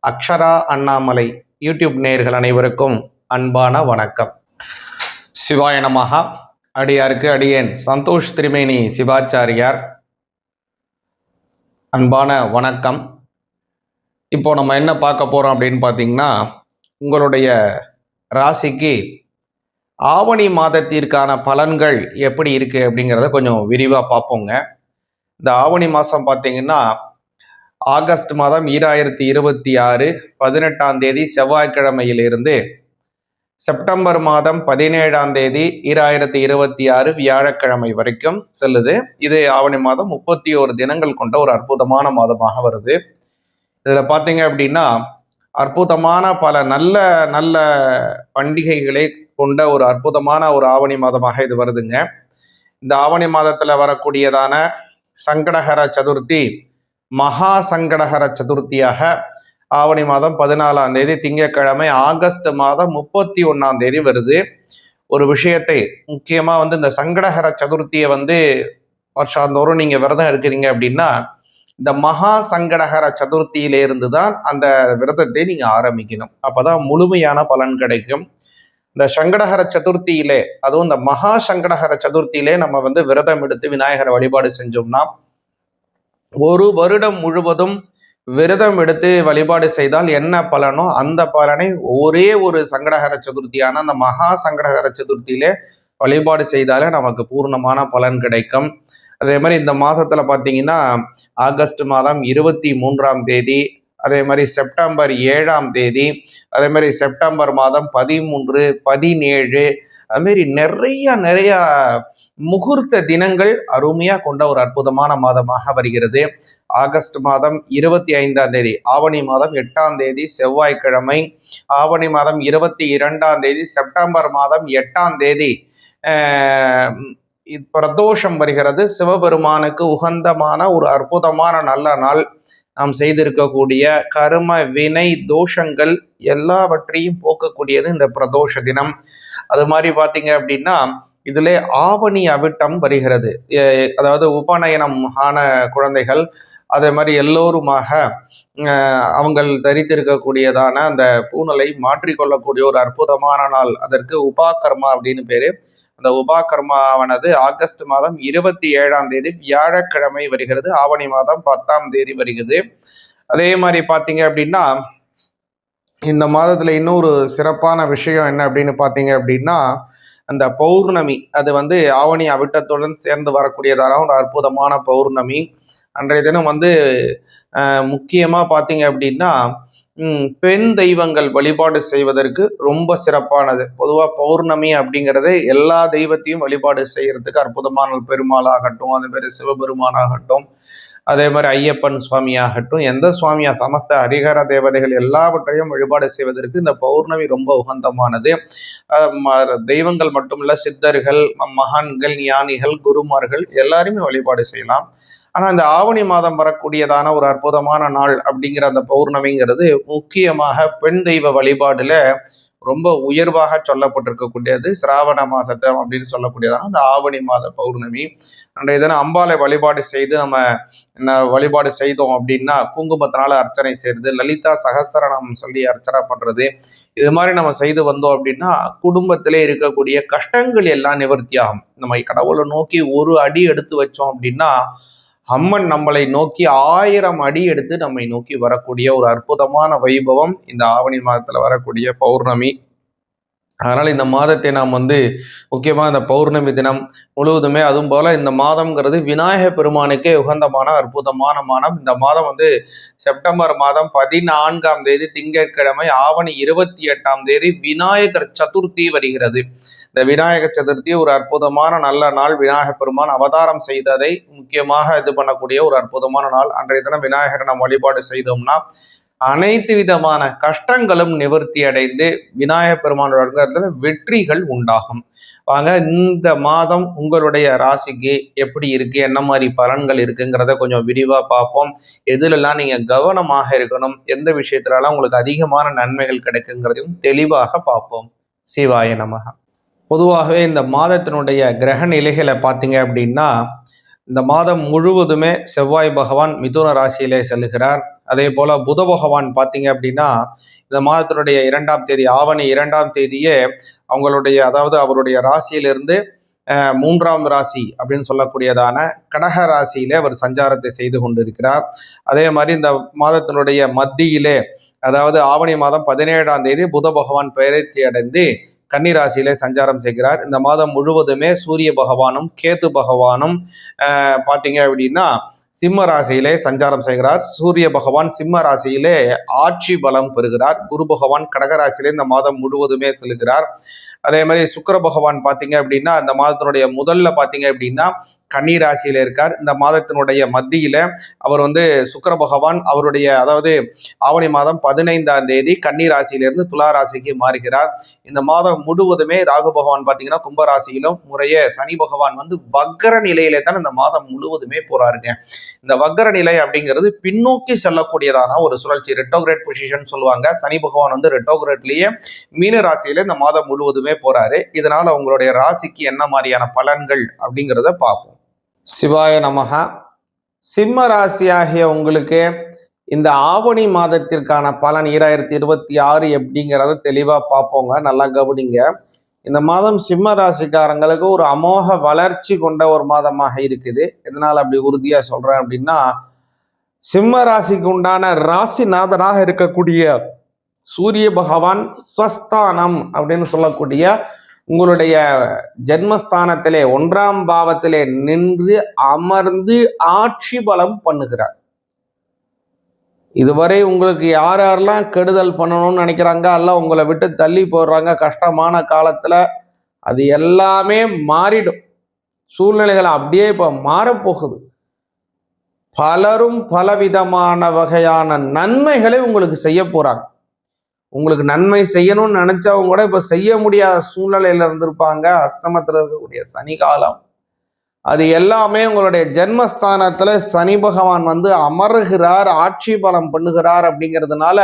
அக்ஷரா அண்ணாமலை யூடியூப் நேயர்கள் அனைவருக்கும் அன்பான வணக்கம். சிவாய நமக. அடியாருக்கு அடியன் சந்தோஷ் திரிவேணி சிவாச்சாரியார், அன்பான வணக்கம். இப்போ நம்ம என்ன பார்க்க போறோம் அப்படின்னு பார்த்தீங்கன்னா, உங்களுடைய ராசிக்கு ஆவணி மாதத்திற்கான பலன்கள் எப்படி இருக்கு அப்படிங்கிறத கொஞ்சம் விரிவாக பார்ப்போங்க. இந்த ஆவணி மாதம் பார்த்தீங்கன்னா ஆகஸ்ட் மாதம் 2026 18ஆம் தேதி செவ்வாய்க்கிழமையிலிருந்து செப்டம்பர் மாதம் 17ஆம் தேதி 2026 வியாழக்கிழமை வரைக்கும் செல்லுது. இது ஆவணி மாதம் 31 தினங்கள் கொண்ட ஒரு அற்புதமான மாதமாக வருது. இதில் பார்த்தீங்க அப்படின்னா அற்புதமான பல நல்ல நல்ல பண்டிகைகளை கொண்ட ஒரு அற்புதமான ஒரு ஆவணி மாதமாக இது வருதுங்க. இந்த ஆவணி மாதத்தில் வரக்கூடியதான சங்கடஹர சதுர்த்தி மகா சங்கடஹர சதுர்த்தியாக ஆவணி மாதம் 14ஆம் தேதி திங்கட்கிழமை ஆகஸ்ட் மாதம் 31ஆம் தேதி வருது. ஒரு விஷயத்தை முக்கியமாக இந்த சங்கடஹர சதுர்த்தியை வருஷாந்தோறும் நீங்கள் விரதம் இருக்கிறீங்க அப்படின்னா இந்த மகா சங்கடஹர சதுர்த்தியிலிருந்து தான் அந்த விரதத்தை நீங்கள் ஆரம்பிக்கணும். அப்போதான் முழுமையான பலன் கிடைக்கும். இந்த சங்கடஹர சதுர்த்தியிலே, அதுவும் இந்த மகா சங்கடஹர சதுர்த்தியிலே நம்ம விரதம் எடுத்து விநாயகரை வழிபாடு செஞ்சோம்னா ஒரு வருடம் முழுவதும் விரதம் எடுத்து வழிபாடு செய்தால் என்ன பலனோ அந்த பலனை ஒரே ஒரு சங்கடஹர சதுர்த்தியான அந்த மகா சங்கடஹர சதுர்த்தியிலே வழிபாடு செய்தாலே நமக்கு பூர்ணமான பலன் கிடைக்கும். அதே மாதிரி இந்த மாதத்துல பார்த்தீங்கன்னா ஆகஸ்ட் மாதம் 23ஆம் தேதி, அதே மாதிரி செப்டம்பர் 7ஆம் தேதி, அதே மாதிரி செப்டம்பர் மாதம் 13, 17, அதுமாரி நிறைய முகூர்த்த தினங்கள் அருமையாக கொண்ட ஒரு அற்புதமான மாதமாக வருகிறது. ஆகஸ்ட் மாதம் 25ஆம் தேதி, ஆவணி மாதம் 8ஆம் தேதி செவ்வாய்க்கிழமை, ஆவணி மாதம் 22ஆம் தேதி, செப்டம்பர் மாதம் 8ஆம் தேதி பிரதோஷம் வருகிறது. சிவபெருமானுக்கு உகந்தமான ஒரு அற்புதமான நல்ல நாள். நாம் செய்திருக்கக்கூடிய கர்ம வினை தோஷங்கள் எல்லாவற்றையும் போக்கக்கூடியது இந்த பிரதோஷ தினம். அது மாதிரி பார்த்தீங்க அப்படின்னா இதிலே ஆவணி அவிட்டம் வருகிறது. அதாவது உபநயனம் ஆன குழந்தைகள், அதே மாதிரி எல்லோருமாக அவங்கள் தரித்திருக்கக்கூடியதான அந்த பூணலை மாற்றிக்கொள்ளக்கூடிய ஒரு அற்புதமான நாள். அதற்கு உபாகர்மா அப்படின்னு பேரு. அந்த உபாகர்மாவானது ஆகஸ்ட் மாதம் 27ஆம் தேதி வியாழக்கிழமை வருகிறது. ஆவணி மாதம் 10ஆம் தேதி வருகிறது. அதே மாதிரி பார்த்தீங்க அப்படின்னா இந்த மாதத்துல இன்னொரு சிறப்பான விஷயம் என்ன அப்படின்னு பார்த்தீங்க அப்படின்னா, அந்த பௌர்ணமி அது வந்து ஆவணி அவிட்டத்துடன் சேர்ந்து வரக்கூடியதான ஒரு அற்புதமான பௌர்ணமி. அன்றைய தினம் வந்து முக்கியமா பார்த்தீங்க அப்படின்னா பெண் தெய்வங்கள் வழிபாடு செய்வதற்கு ரொம்ப சிறப்பானது. பொதுவாக பௌர்ணமி அப்படிங்கிறது எல்லா தெய்வத்தையும் வழிபாடு செய்யறதுக்கு அற்புதமான பெருமாளாகட்டும், அதே மாதிரி சிவபெருமானாகட்டும், அதே மாதிரி ஐயப்பன் சுவாமி ஆகட்டும், எந்த சுவாமியா சமஸ்த ஹரிஹர தேவதைகள் எல்லாவற்றையும் வழிபாடு செய்வதற்கு இந்த பௌர்ணமி ரொம்ப உகந்தமானது. தெய்வங்கள் மட்டுமல்ல, சித்தர்கள், மகான்கள், ஞானிகள், குருமார்கள் எல்லாருமே வழிபாடு செய்யலாம். ஆனா இந்த ஆவணி மாதம் வரக்கூடியதான ஒரு அற்புதமான நாள் அப்படிங்கிற அந்த பௌர்ணமிங்கிறது முக்கியமாக பெண் தெய்வ வழிபாடுல ரொம்ப உயர்வாக சொல்லப்பட்டிருக்கக்கூடியது. சிராவண மாசத்தை அப்படின்னு சொல்லக்கூடியதான அந்த ஆவணி மாத பௌர்ணமி. அன்றைய தினம் அம்பாலை வழிபாடு செய்து நம்ம வழிபாடு செய்தோம் அப்படின்னா குங்குமத்தினால அர்ச்சனை செய்யறது, லலிதா சகஸ்ரநாமம் சொல்லி அர்ச்சனை பண்றது, இது மாதிரி நம்ம செய்து வந்தோம் அப்படின்னா குடும்பத்திலே இருக்கக்கூடிய கஷ்டங்கள் எல்லாம் நிவர்த்தி ஆகும். நம்ம கடவுளை நோக்கி ஒரு அடி எடுத்து வச்சோம் அப்படின்னா அம்மன் நம்மளை நோக்கி 1000 அடி எடுத்து நம்மை நோக்கி வரக்கூடிய ஒரு அற்புதமான வைபவம் இந்த ஆவணி மாதத்துல வரக்கூடிய பௌர்ணமி. அதனால இந்த மாதத்தை நாம் வந்து முக்கியமாக இந்த பௌர்ணமி தினம் முழுவதுமே, அதுவும் போல இந்த மாதம்ங்கிறது விநாயக பெருமானுக்கே உகந்தமான அற்புதமான மாதம். இந்த மாதம் வந்து செப்டம்பர் மாதம் 14ஆம் தேதி திங்கட்கிழமை, ஆவணி 28ஆம் தேதி விநாயகர் சதுர்த்தி வருகிறது. இந்த விநாயகர் சதுர்த்தி ஒரு அற்புதமான நல்ல நாள். விநாயக பெருமான் அவதாரம் செய்ததை முக்கியமாக இது பண்ணக்கூடிய ஒரு அற்புதமான நாள். அன்றைய தினம் விநாயகரை நாம் வழிபாடு செய்தோம்னா அனைத்து விதமான கஷ்டங்களும் நிவர்த்தி அடைந்து விநாயக பெருமானோட வெற்றிகள் உண்டாகும். வாங்க இந்த மாதம் உங்களுடைய ராசிக்கு எப்படி இருக்கு, என்ன மாதிரி பலன்கள் இருக்குங்கிறத கொஞ்சம் விரிவா பார்ப்போம். எதுலெல்லாம் நீங்க கவனமாக இருக்கணும், எந்த விஷயத்துலலாம் உங்களுக்கு அதிகமான நன்மைகள் கிடைக்குங்கிறதையும் தெளிவாக பார்ப்போம். சிவாய நமக. பொதுவாகவே இந்த மாதத்தினுடைய கிரக நிலைகளை பார்த்தீங்க அப்படின்னா இந்த மாதம் முழுவதுமே செவ்வாய் பகவான் மிதுன ராசியிலே செல்லுகிறார். அதே போல புத பகவான் பார்த்தீங்க அப்படின்னா இந்த மாதத்தினுடைய 2ஆம் தேதி, ஆவணி 2ஆம் தேதியே அவங்களுடைய, அதாவது அவருடைய ராசியிலிருந்து 3ஆம் ராசி அப்படின்னு சொல்லக்கூடியதான கடக ராசியிலே அவர் சஞ்சாரத்தை செய்து கொண்டிருக்கிறார். அதே மாதிரி இந்த மாதத்தினுடைய மத்தியிலே, அதாவது ஆவணி மாதம் 17ஆம் தேதி புத பகவான் பெயர்ச்சி அடைந்து கன்னிராசியிலே சஞ்சாரம் செய்கிறார். இந்த மாதம் முழுவதுமே சூரிய பகவானும் கேது பகவானும் பார்த்தீங்க அப்படின்னா சிம்ம ராசியிலே சஞ்சாரம் செய்கிறார். சூரிய பகவான் சிம்ம ராசியிலே ஆட்சி பலம் பெறுகிறார். குரு பகவான் கடகராசியிலே இந்த மாதம் முழுவதுமே செல்கிறார். அதே மாதிரி சுக்கிர பகவான் பார்த்தீங்க அப்படின்னா இந்த மாதத்தினுடைய முதல்ல பார்த்தீங்க அப்படின்னா கன்னி ராசியில இருக்கார். இந்த மாதத்தினுடைய மத்தியில அவர் வந்து சுக்கிர பகவான் அவருடைய, அதாவது ஆவணி மாதம் 15ஆம் தேதி கன்னி ராசியிலிருந்து துலா ராசிக்கு மாறுகிறார். இந்த மாதம் முழுவதுமே ராகு பகவான் பார்த்தீங்கன்னா கும்பராசியிலும், முறையே சனி பகவான் வந்து வக்கர நிலையிலே தான் இந்த மாதம் முழுவதுமே போறாருங்க. இந்த வக்கர நிலை அப்படிங்கிறது பின்னோக்கி செல்லக்கூடியதான ஒரு சுழற்சி, ரெட்டோகிரேட் பொசிஷன் சொல்லுவாங்க. சனி பகவான் வந்து ரெட்டோகிரேட்லயே மீன ராசியில இந்த மாதம் முழுவதுமே போறாரு. இதனால உங்களுடைய ராசிக்கு என்ன மாதிரியான பலன்கள் அப்படிங்கிறத பார்ப்போம். சிவாய நமக. சிம்ம ராசி ஆகிய உங்களுக்கு இந்த ஆவணி மாதத்திற்கான பலன் 2026 எப்படிங்கிறத தெளிவா பார்ப்போங்க. நல்லா கவனிங்க. இந்த மாதம் சிம்ம ராசிக்காரங்களுக்கு ஒரு அமோக வளர்ச்சி கொண்ட ஒரு மாதமாக இருக்குது. எதனால அப்படி உறுதியா சொல்றேன் அப்படின்னா, சிம்ம ராசிக்கு உண்டான ராசிநாதனாக இருக்கக்கூடிய சூரிய பகவான் ஸ்வஸ்தானம் அப்படின்னு சொல்லக்கூடிய உங்களுடைய ஜென்மஸ்தானத்திலே 1ஆம் பாவத்திலே நின்று அமர்ந்து ஆட்சி பலம் பண்ணுகிறார். இதுவரை உங்களுக்கு யாரெல்லாம் கெடுதல் பண்ணணும்னு நினைக்கிறாங்க, அல்ல உங்களை விட்டு தள்ளி போடுறாங்க கஷ்டமான காலத்துல, அது எல்லாமே மாறிடும். சூழ்நிலைகள் அப்படியே இப்ப மாறப்போகுது. பலரும் பலவிதமான வகையான நன்மைகளை உங்களுக்கு செய்ய போறாங்க. உங்களுக்கு நன்மை செய்யணும்னு நினைச்சவங்க கூட இப்ப செய்ய முடியாத சூழ்நிலையில இருந்திருப்பாங்க. அஸ்தமத்தில் இருக்கக்கூடிய சனி காலம், அது எல்லாமே உங்களுடைய ஜென்மஸ்தானத்துல சனி பகவான் வந்து அமருகிறார், ஆட்சி பலம் பண்ணுகிறார். அப்படிங்கிறதுனால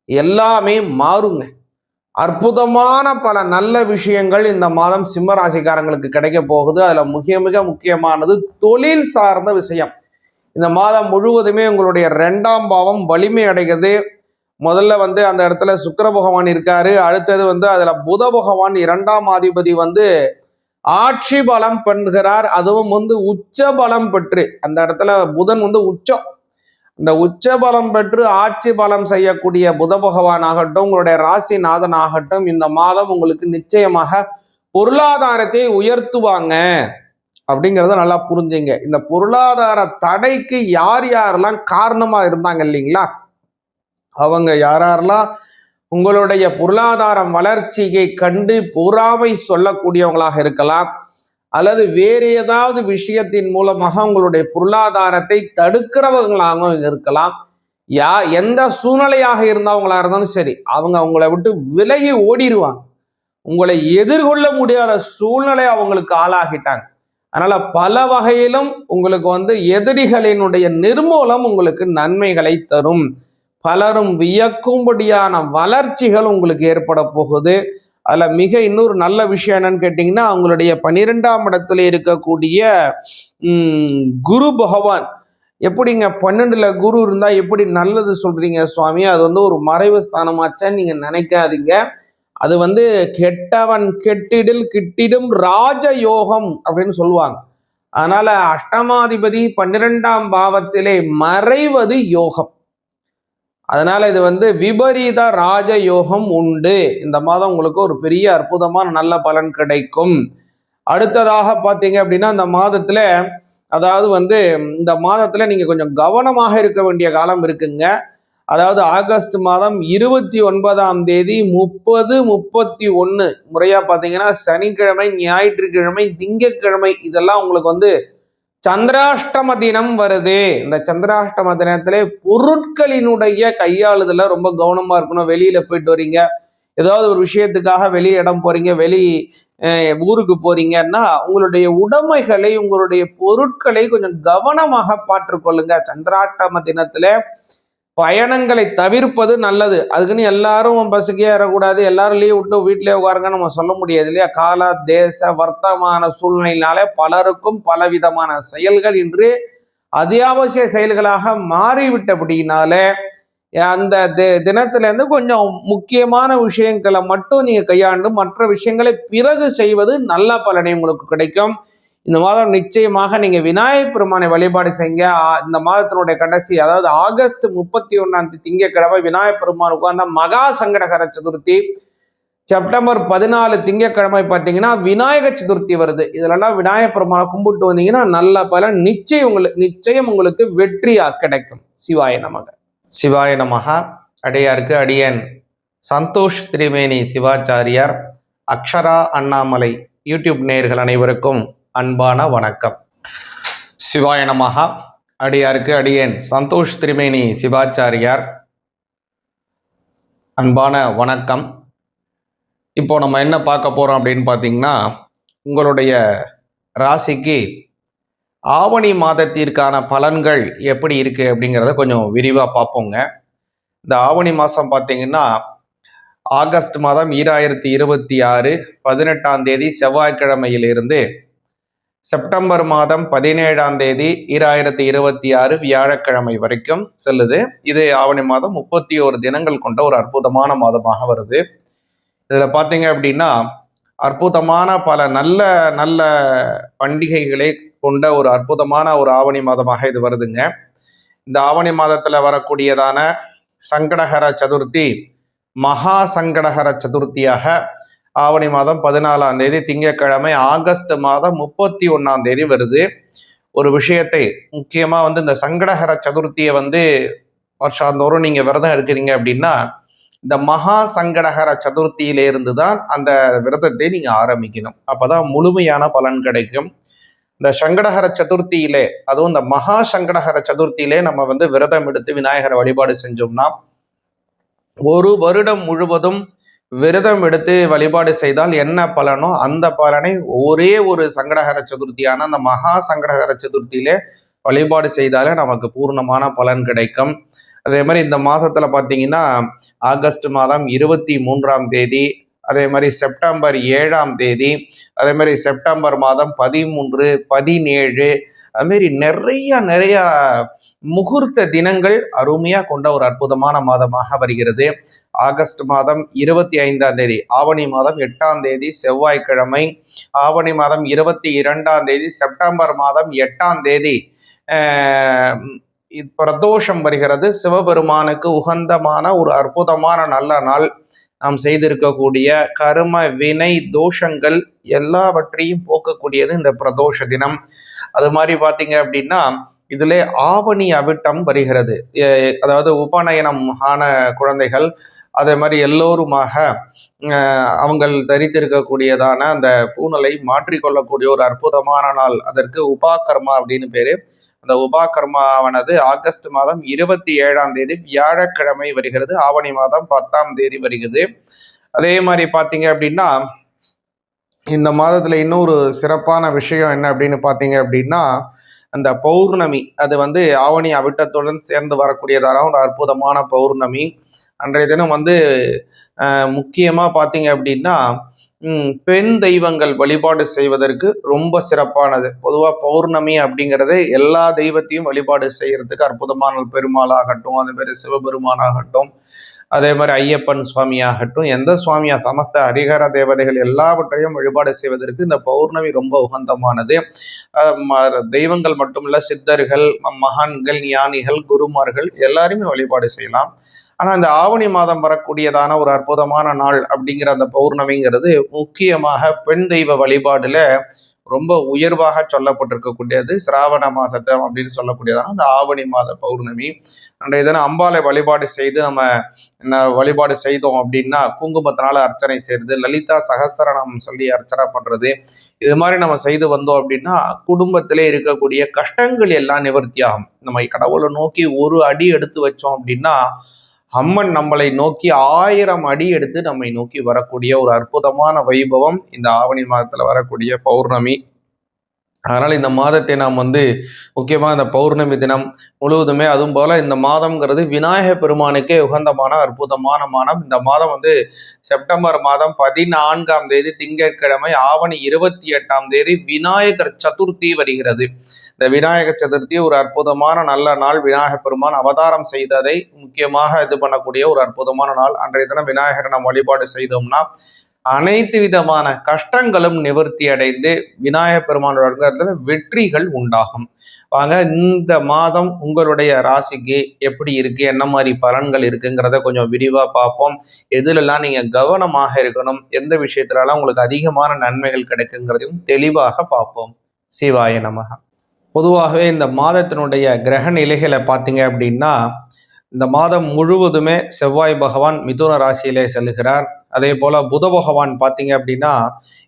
எல்லாமே மாறுங்க. அற்புதமான பல நல்ல விஷயங்கள் இந்த மாதம் சிம்ம ராசிக்காரங்களுக்கு கிடைக்க போகுது. அதுல மிக முக்கியமானது தொழில் சார்ந்த விஷயம். இந்த மாதம் முழுவதுமே உங்களுடைய 2ஆம் பாவம் வலிமை அடைகிறது. முதல்ல வந்து அந்த இடத்துல சுக்கிர பகவான் இருக்காரு. அடுத்தது வந்து அதுல புத பகவான் 2ஆம் அதிபதி வந்து ஆட்சி பலம் பெறுகிறார். அதுவும் உச்ச பலம் பெற்று, அந்த இடத்துல புதன் உச்சம், இந்த உச்ச பலம் பெற்று ஆட்சி பலம் செய்யக்கூடிய புத பகவான் ஆகட்டும், உங்களுடைய ராசிநாதன் ஆகட்டும், இந்த மாதம் உங்களுக்கு நிச்சயமாக பொருளாதாரத்தை உயர்த்துவாங்க அப்படிங்கிறத நல்லா புரிஞ்சுங்க. இந்த பொருளாதார தடைக்கு யார் யாரெல்லாம் காரணமா இருந்தாங்க இல்லைங்களா, அவங்க யாரெல்லாம் உங்களுடைய பொருளாதாரம் வளர்ச்சியை கண்டு பொறாமை சொல்லக்கூடியவங்களாக இருக்கலாம், அல்லது வேறு ஏதாவது விஷயத்தின் மூலமாக உங்களுடைய பொருளாதாரத்தை தடுக்கிறவங்களாகவும் இருக்கலாம். எந்த சூழ்நிலையாக இருந்தவங்களா இருந்தாலும் சரி, அவங்க உங்களை விட்டு விலகி ஓடிடுவாங்க. உங்களை எதிர்கொள்ள முடியாத சூழ்நிலை அவங்களுக்கு ஆளாகிட்டாங்க. அதனால பல வகையிலும் உங்களுக்கு எதிரிகளினுடைய நிர்மூலம் உங்களுக்கு நன்மைகளை தரும். பலரும் வியக்கும்படியான வளர்ச்சிகள் உங்களுக்கு ஏற்பட போகுது. அதுல இன்னொரு நல்ல விஷயம் என்னன்னு கேட்டீங்கன்னா, அவங்களுடைய 12ஆம் இடத்துல இருக்கக்கூடிய குரு பகவான் எப்படிங்க 12ல குரு இருந்தா எப்படி நல்லது சொல்றீங்க சுவாமி, அது ஒரு மறைவு ஸ்தானமாச்சா நீங்க நினைக்காதீங்க. அது கெட்டவன் கெட்டிடில் கிட்டிடும் ராஜயோகம் அப்படின்னு சொல்லுவாங்க. அதனால அஷ்டமாதிபதி 12ஆம் பாவத்திலே மறைவது யோகம். அதனால இது விபரீத ராஜயோகம் உண்டு. இந்த மாதம் உங்களுக்கு ஒரு பெரிய அற்புதமான நல்ல பலன் கிடைக்கும். அடுத்ததாக பார்த்தீங்க அப்படின்னா, இந்த மாதத்துல அதாவது இந்த மாதத்துல நீங்க கொஞ்சம் கவனமாக இருக்க வேண்டிய காலம் இருக்குங்க. அதாவது ஆகஸ்ட் மாதம் 29ஆம் தேதி 30, 31 முறையா பார்த்தீங்கன்னா சனிக்கிழமை, ஞாயிற்றுக்கிழமை, திங்கட்கிழமை இதெல்லாம் உங்களுக்கு சந்திராஷ்டம தினம் வருது. இந்த சந்திராஷ்டம தினத்திலே பொருட்களினுடைய கையாளுதல ரொம்ப கவனமா இருக்கணும். வெளியில போயிட்டு வரீங்க, ஏதாவது ஒரு விஷயத்துக்காக வெளி இடம் போறீங்க, வெளி ஊருக்கு போறீங்கன்னா உங்களுடைய உடைமைகளை, உங்களுடைய பொருட்களை கொஞ்சம் கவனமாக பார்த்துக்கொள்ளுங்க. சந்திராஷ்டம தினத்துல பயணங்களை தவிர்ப்பது நல்லது. அதுக்குன்னு எல்லாரும் பஸ்ஸுக்கே ஏறக்கூடாது, எல்லாரும் லீவ் விட்டு வீட்டிலே உட்காருங்க நம்ம சொல்ல முடியாது இல்லையா. கால தேச வர்த்தமான சூழ்நிலையினாலே பலருக்கும் பலவிதமான செயல்கள் இன்று அத்தியாவசிய செயல்களாக மாறிவிட்டபடினாலே அந்த தினத்திலேருந்து கொஞ்சம் முக்கியமான விஷயங்களை மட்டும் நீங்க கையாண்டு மற்ற விஷயங்களை பிறகு செய்வது நல்ல பலனை உங்களுக்கு கிடைக்கும். இந்த மாதம் நிச்சயமாக நீங்க விநாயகர் பெருமானை வழிபாடு செய்யுங்க. இந்த மாதத்தினுடைய கடைசி, அதாவது ஆகஸ்ட் 31ஆம் தேதி திங்கட்கிழமை விநாயகர் பெருமான் உட்கார்ந்த மகா சங்கடகர சதுர்த்தி. செப்டம்பர் 14 திங்கட்கிழமை பார்த்தீங்கன்னா விநாயக சதுர்த்தி வருது. இதுலலாம் விநாயகர் பெருமானை கும்பிட்டு வந்தீங்கன்னா நல்ல பலன் நிச்சயம் உங்களுக்கு வெற்றியா கிடைக்கும். சிவாய நமக. சிவாய நமக. அடியாருக்கு அடியேன் சந்தோஷ் திரிவேணி சிவாச்சாரியார், அக்ஷரா அண்ணாமலை யூடியூப் நேயர்கள் அனைவருக்கும் அன்பான வணக்கம். சிவாய நமக. அடியாருக்கு அடியேன் சந்தோஷ் திரிவேணி சிவாச்சாரியார், அன்பான வணக்கம். இப்போ நம்ம என்ன பார்க்க போறோம் அப்படின்னு பார்த்தீங்கன்னா, உங்களுடைய ராசிக்கு ஆவணி மாதத்திற்கான பலன்கள் எப்படி இருக்கு அப்படிங்கிறத கொஞ்சம் விரிவாக பார்ப்போங்க. இந்த ஆவணி மாதம் பார்த்தீங்கன்னா ஆகஸ்ட் மாதம் 2026 18ஆம் தேதி செவ்வாய்க்கிழமையிலிருந்து செப்டம்பர் மாதம் 17ஆம் தேதி 2026 வியாழக்கிழமை வரைக்கும் செல்லுது. இது ஆவணி மாதம் 31 தினங்கள் கொண்ட ஒரு அற்புதமான மாதமாக வருது. இதுல பாத்தீங்க அப்படின்னா அற்புதமான பல நல்ல நல்ல பண்டிகைகளை கொண்ட ஒரு அற்புதமான ஒரு ஆவணி மாதமாக இது வருதுங்க. இந்த ஆவணி மாதத்துல வரக்கூடியதான சங்கடஹர சதுர்த்தி மகா சங்கடஹர சதுர்த்தியாக ஆவணி மாதம் 14ஆம் தேதி திங்கட்கிழமை ஆகஸ்ட் மாதம் 31ஆம் தேதி வருது. ஒரு விஷயத்தை முக்கியமா இந்த சங்கடஹர சதுர்த்தியை வருஷாந்தோறும் நீங்க விரதம் எடுக்கிறீங்க அப்படின்னா இந்த மகா சங்கடஹர சதுர்த்தியிலிருந்து தான் அந்த விரதத்தை நீங்க ஆரம்பிக்கணும். அப்பதான் முழுமையான பலன் கிடைக்கும். இந்த சங்கடஹர சதுர்த்தியிலே, அதுவும் இந்த மகா சங்கடஹர சதுர்த்தியிலே நம்ம விரதம் எடுத்து விநாயகரை வழிபாடு செஞ்சோம்னா ஒரு வருடம் முழுவதும் விரதம் எடுத்து வழிபாடு செய்தால் என்ன பலனோ அந்த பலனை ஒரே ஒரு சங்கடஹர சதுர்த்தியான அந்த மகா சங்கடஹர சதுர்த்தியிலே வழிபாடு செய்தாலே நமக்கு பூர்ணமான பலன் கிடைக்கும். அதே மாதிரி இந்த மாதத்துல பார்த்தீங்கன்னா ஆகஸ்ட் மாதம் 23ஆம் தேதி, அதே மாதிரி செப்டம்பர் 7ஆம் தேதி, அதே மாதிரி செப்டம்பர் மாதம் 13, 17, அதுமாரி நிறைய முகூர்த்த தினங்கள் அருமையா கொண்ட ஒரு அற்புதமான மாதமாக வருகிறது. ஆகஸ்ட் மாதம் 25ஆம் தேதி, ஆவணி மாதம் 8ஆம் தேதி செவ்வாய்க்கிழமை, ஆவணி மாதம் 22ஆம் தேதி, செப்டம்பர் மாதம் 8ஆம் தேதி பிரதோஷம் வருகிறது. சிவபெருமானுக்கு உகந்தமான ஒரு அற்புதமான நல்ல நாள். நாம் செய்திருக்கக்கூடிய கர்ம வினை தோஷங்கள் எல்லாவற்றையும் போக்கக்கூடியது இந்த பிரதோஷ தினம். அது மாதிரி பார்த்தீங்க அப்படின்னா இதிலே ஆவணி அவிட்டம் வருகிறது. அதாவது உபநயனம் ஆன குழந்தைகள் அதே மாதிரி எல்லோருமாக அவங்கள் தரித்திருக்கக்கூடியதான அந்த பூனலை மாற்றிக்கொள்ளக்கூடிய ஒரு அற்புதமான நாள். அதற்கு உபாகர்மா அப்படின்னு பேரு. அந்த உபாகர்மாவானது ஆகஸ்ட் மாதம் 27ஆம் தேதி வியாழக்கிழமை வருகிறது. ஆவணி மாதம் 10ஆம் தேதி வருகிறது. அதே மாதிரி பார்த்தீங்க அப்படின்னா இந்த மாதத்துல இன்னொரு சிறப்பான விஷயம் என்ன அப்படின்னு பார்த்தீங்க அப்படின்னா அந்த பௌர்ணமி, அது ஆவணி அவிட்டத்துடன் சேர்ந்து வரக்கூடியதான ஒரு அற்புதமான பௌர்ணமி. அன்றைய தினம் முக்கியமா பார்த்தீங்க அப்படின்னா பெண் தெய்வங்கள் வழிபாடு செய்வதற்கு ரொம்ப சிறப்பானது. பொதுவாக பௌர்ணமி அப்படிங்கிறது எல்லா தெய்வத்தையும் வழிபாடு செய்யறதுக்கு அற்புதமான பெருமாளாகட்டும், அதே மாதிரி சிவபெருமானாகட்டும், அதே மாதிரி ஐயப்பன் சுவாமியாகட்டும், எந்த சுவாமியா சமஸ்த ஹரிஹர தேவதைகள் எல்லாவற்றையும் வழிபாடு செய்வதற்கு இந்த பௌர்ணமி ரொம்ப உகந்தமானது. தெய்வங்கள் மட்டுமல்ல, சித்தர்கள், மகான்கள், ஞானிகள், குருமார்கள் எல்லாருமே வழிபாடு செய்யலாம். ஆனால் இந்த ஆவணி மாதம் வரக்கூடியதான ஒரு அற்புதமான நாள் அப்படிங்கிற அந்த பௌர்ணமிங்கிறது முக்கியமாக பெண் தெய்வ வழிபாடுல ரொம்ப உயர்வாக சொல்லப்பட்டிருக்கக்கூடியது. சிராவண மாசத்தம் அப்படின்னு சொல்லக்கூடியதான அந்த ஆவணி மாத பௌர்ணமி. அன்றைய தினம் அம்பாலை வழிபாடு செய்து நம்ம வழிபாடு செய்தோம் அப்படின்னா குங்குமத்தினால அர்ச்சனை செய்யறது, லலிதா சகசரணம் சொல்லி அர்ச்சனை பண்றது, இது மாதிரி நம்ம செய்து வந்தோம் அப்படின்னா குடும்பத்திலே இருக்கக்கூடிய கஷ்டங்கள் எல்லாம் நிவர்த்தி ஆகும். நம்ம கடவுளை நோக்கி ஒரு அடி எடுத்து வச்சோம் அப்படின்னா அம்மன் நம்மளை நோக்கி 1000 அடி எடுத்து நம்மை நோக்கி வரக்கூடிய ஒரு அற்புதமான வைபவம் இந்த ஆவணி மாதத்துல வரக்கூடிய பௌர்ணமி. அதனால இந்த மாதத்தை நாம் முக்கியமாக இந்த பௌர்ணமி தினம் முழுவதுமே, அதுவும் போல இந்த மாதம்ங்கிறது விநாயக பெருமானுக்கே உகந்தமான அற்புதமான மாதம். இந்த மாதம் செப்டம்பர் மாதம் 14ஆம் தேதி திங்கட்கிழமை, ஆவணி 28ஆம் தேதி விநாயகர் சதுர்த்தி வருகிறது. இந்த விநாயகர் சதுர்த்தி ஒரு அற்புதமான நல்ல நாள். விநாயக பெருமான் அவதாரம் செய்ததை முக்கியமாக இது பண்ணக்கூடிய ஒரு அற்புதமான நாள். அன்றைய தினம் விநாயகரை நாம் வழிபாடு செய்தோம்னா அனைத்து விதமான கஷ்டங்களும் நிவர்த்தி அடைந்து விநாயகர் பெருமானோட வெற்றிகள் உண்டாகும். வாங்க, இந்த மாதம் உங்களுடைய ராசிக்கு எப்படி இருக்கு, என்ன மாதிரி பலன்கள் இருக்குங்கிறத கொஞ்சம் விரிவா பார்ப்போம். எதுலெல்லாம் நீங்க கவனமாக இருக்கணும், எந்த விஷயத்துலலாம் உங்களுக்கு அதிகமான நன்மைகள் கிடைக்குங்கிறதையும் தெளிவாக பார்ப்போம். சிவாய நமக. பொதுவாகவே இந்த மாதத்தினுடைய கிரக நிலைகளை பார்த்தீங்க அப்படின்னா இந்த மாதம் முழுவதுமே செவ்வாய் பகவான் மிதுன ராசியிலே செல்கிறார். அதே போல புத பகவான் பார்த்தீங்க அப்படின்னா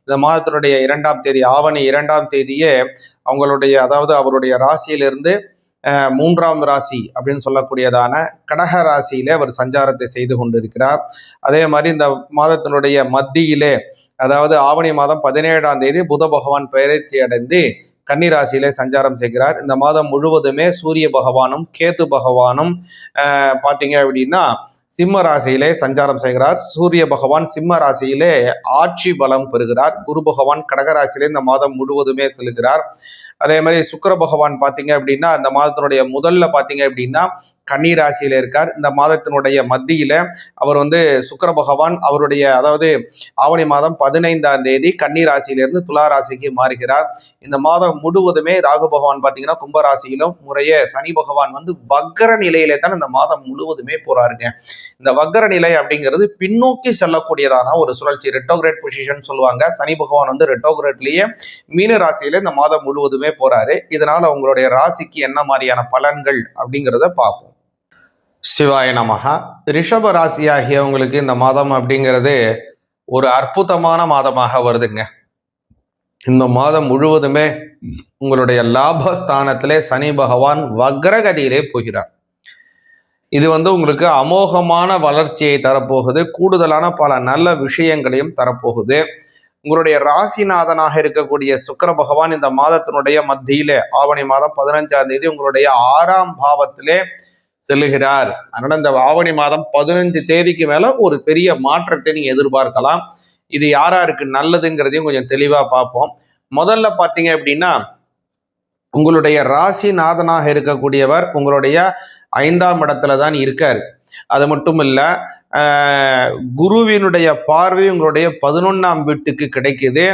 இந்த மாதத்தினுடைய 2ஆம் தேதி, ஆவணி 2ஆம் தேதியே அவங்களுடைய, அதாவது அவருடைய ராசியிலிருந்து 3ஆம் ராசி அப்படின்னு சொல்லக்கூடியதான கடக ராசியிலே அவர் சஞ்சாரத்தை செய்து கொண்டிருக்கிறார். அதே மாதிரி இந்த மாதத்தினுடைய மத்தியிலே, அதாவது ஆவணி மாதம் 17ஆம் தேதி புத பகவான் பெயர்ச்சி அடைந்து கன்னிராசியிலே சஞ்சாரம் செய்கிறார். இந்த மாதம் முழுவதுமே சூரிய பகவானும் கேது பகவானும் பார்த்தீங்க அப்படின்னா சிம்ம ராசியிலே சஞ்சாரம் செய்கிறார். சூரிய பகவான் சிம்ம ராசியிலே ஆட்சி பலம் பெறுகிறார். குரு பகவான் கடகராசியிலே இந்த மாதம் முழுவதுமே செல்கிறார். அதே மாதிரி சுக்கிர பகவான் பார்த்தீங்க அப்படின்னா இந்த மாதத்தினுடைய முதல்ல பார்த்தீங்க அப்படின்னா கன்னி ராசியில இருக்கார். இந்த மாதத்தினுடைய மத்தியில அவர் சுக்கிர பகவான் அவருடைய, அதாவது ஆவணி மாதம் 15ஆம் தேதி கன்னி ராசியிலிருந்து துலா ராசிக்கு மாறுகிறார். இந்த மாதம் முழுவதுமே ராகு பகவான் பார்த்தீங்கன்னா கும்பராசியிலும் முறையே சனி பகவான் வக்கர நிலையிலே தான் இந்த மாதம் முழுவதுமே போறாருங்க. இந்த வக்கர நிலை அப்படிங்கிறது பின்னோக்கி செல்லக்கூடியதான ஒரு சுழற்சி, ரெட்டோகிரேட் பொசிஷன் சொல்லுவாங்க. சனி பகவான் ரெட்டோகிரேட்லயே மீன ராசியில இந்த மாதம் முழுவதுமே போறாரு. இதனால உங்களுடைய ராசிக்கு என்ன மாதிரியான பலன்கள் அப்படிங்கிறத பார்ப்போம். சிவாய நமகா. ரிஷப ராசியாகியவங்களுக்கு இந்த மாதம் அப்படிங்கிறது ஒரு அற்புதமான மாதமாக வருதுங்க. இந்த மாதம் முழுவதுமே உங்களுடைய லாபஸ்தானத்திலே சனி பகவான் வக்ரகதியிலே போகிறார். இது உங்களுக்கு அமோகமான வளர்ச்சியை தரப்போகுது. கூடுதலான பல நல்ல விஷயங்களையும் தரப்போகுது. உங்களுடைய ராசிநாதனாக இருக்கக்கூடிய சுக்கிர பகவான் இந்த மாதத்தினுடைய மத்தியிலே ஆவணி மாதம் 15ஆம் தேதி உங்களுடைய 6ஆம் பாவத்திலே செல்லுகிறார். அதனால இந்த ஆவணி மாதம் 15 தேதிக்கு மேல ஒரு பெரிய மாற்றத்தை நீங்க எதிர்பார்க்கலாம். இது யாராருக்கு நல்லதுங்கிறதையும் கொஞ்சம் தெளிவா பார்ப்போம். முதல்ல பாத்தீங்க அப்படின்னா உங்களுடைய ராசிநாதனாக இருக்கக்கூடியவர் உங்களுடைய 5ஆம் இடத்துல தான் இருக்கார். அது மட்டும் இல்ல, குருவினுடைய பார்வை உங்களுடைய 11ஆம் வீட்டுக்கு கிடைக்குது.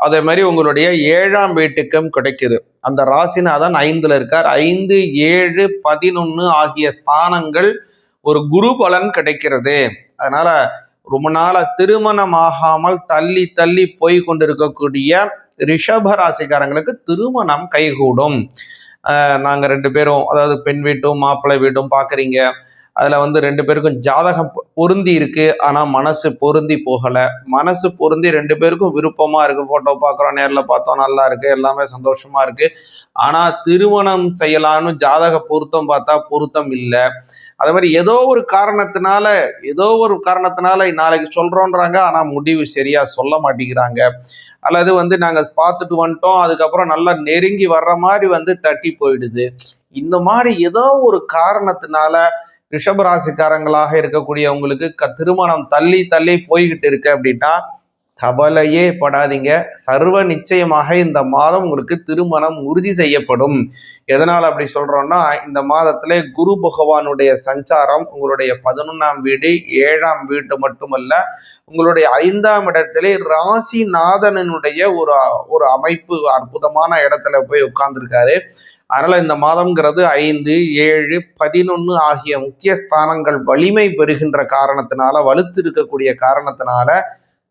அதே மாதிரி உங்களுடைய 7ஆம் வீட்டுக்கும் கிடைக்குது. அந்த ராசிநாதன் 5ல இருக்கார். 5, 7, 11 ஆகிய ஸ்தானங்கள் ஒரு குரு பலன் கிடைக்கிறது. அதனால ரொம்ப நாள திருமணமாகாமல் தள்ளி தள்ளி போய் கொண்டிருக்கக்கூடிய ரிஷப ராசிக்காரங்களுக்கு திருமணம் கைகூடும். நாங்கள் 2 பேரும், அதாவது பெண் வீட்டும் மாப்பிள்ளை வீட்டும் பார்க்குறீங்க, அதில் 2 பேருக்கும் ஜாதகம் பொருந்தி இருக்கு, ஆனால் மனசு பொருந்தி போகலை. மனசு பொருந்தி 2 பேருக்கும் விருப்பமாக இருக்குது, ஃபோட்டோ பார்க்குறோம், நேரில் பார்த்தோம், நல்லா இருக்குது, எல்லாமே சந்தோஷமாக இருக்குது. ஆனால் திருமணம் செய்யலான்னு ஜாதக பொருத்தம் பார்த்தா பொருத்தம் இல்லை. அதே மாதிரி ஏதோ ஒரு காரணத்தினால நாளைக்கு சொல்கிறோன்றாங்க, ஆனால் முடிவு சரியாக சொல்ல மாட்டேங்கிறாங்க. அல்லது நாங்கள் பார்த்துட்டு வந்துட்டோம், அதுக்கப்புறம் நல்லா நெருங்கி வர்ற மாதிரி தட்டி போயிடுது. இந்த மாதிரி ஏதோ ஒரு காரணத்தினால ரிஷபராசிக்காரங்களாக இருக்கக்கூடிய உங்களுக்கு திருமணம் தள்ளி தள்ளி போய்கிட்டு இருக்கு அப்படின்னா கவலையே படாதீங்க. சர்வ நிச்சயமாக இந்த மாதம் உங்களுக்கு திருமணம் உறுதி செய்யப்படும். எதனால் அப்படி சொல்றோம்னா, இந்த மாதத்திலே குரு பகவானுடைய சஞ்சாரம் உங்களுடைய 11ஆம் வீடு, 7ஆம் வீடு மட்டுமல்ல, உங்களுடைய 5ஆம் இடத்திலே ராசிநாதனுடைய ஒரு அமைப்பு அற்புதமான இடத்துல போய் உட்கார்ந்துருக்காரு. அதனால இந்த மாதம்ங்கிறது 5, 7, 11 ஆகிய முக்கிய ஸ்தானங்கள் வலிமை பெறுகின்ற காரணத்தினால, வலுத்து இருக்கக்கூடிய காரணத்தினால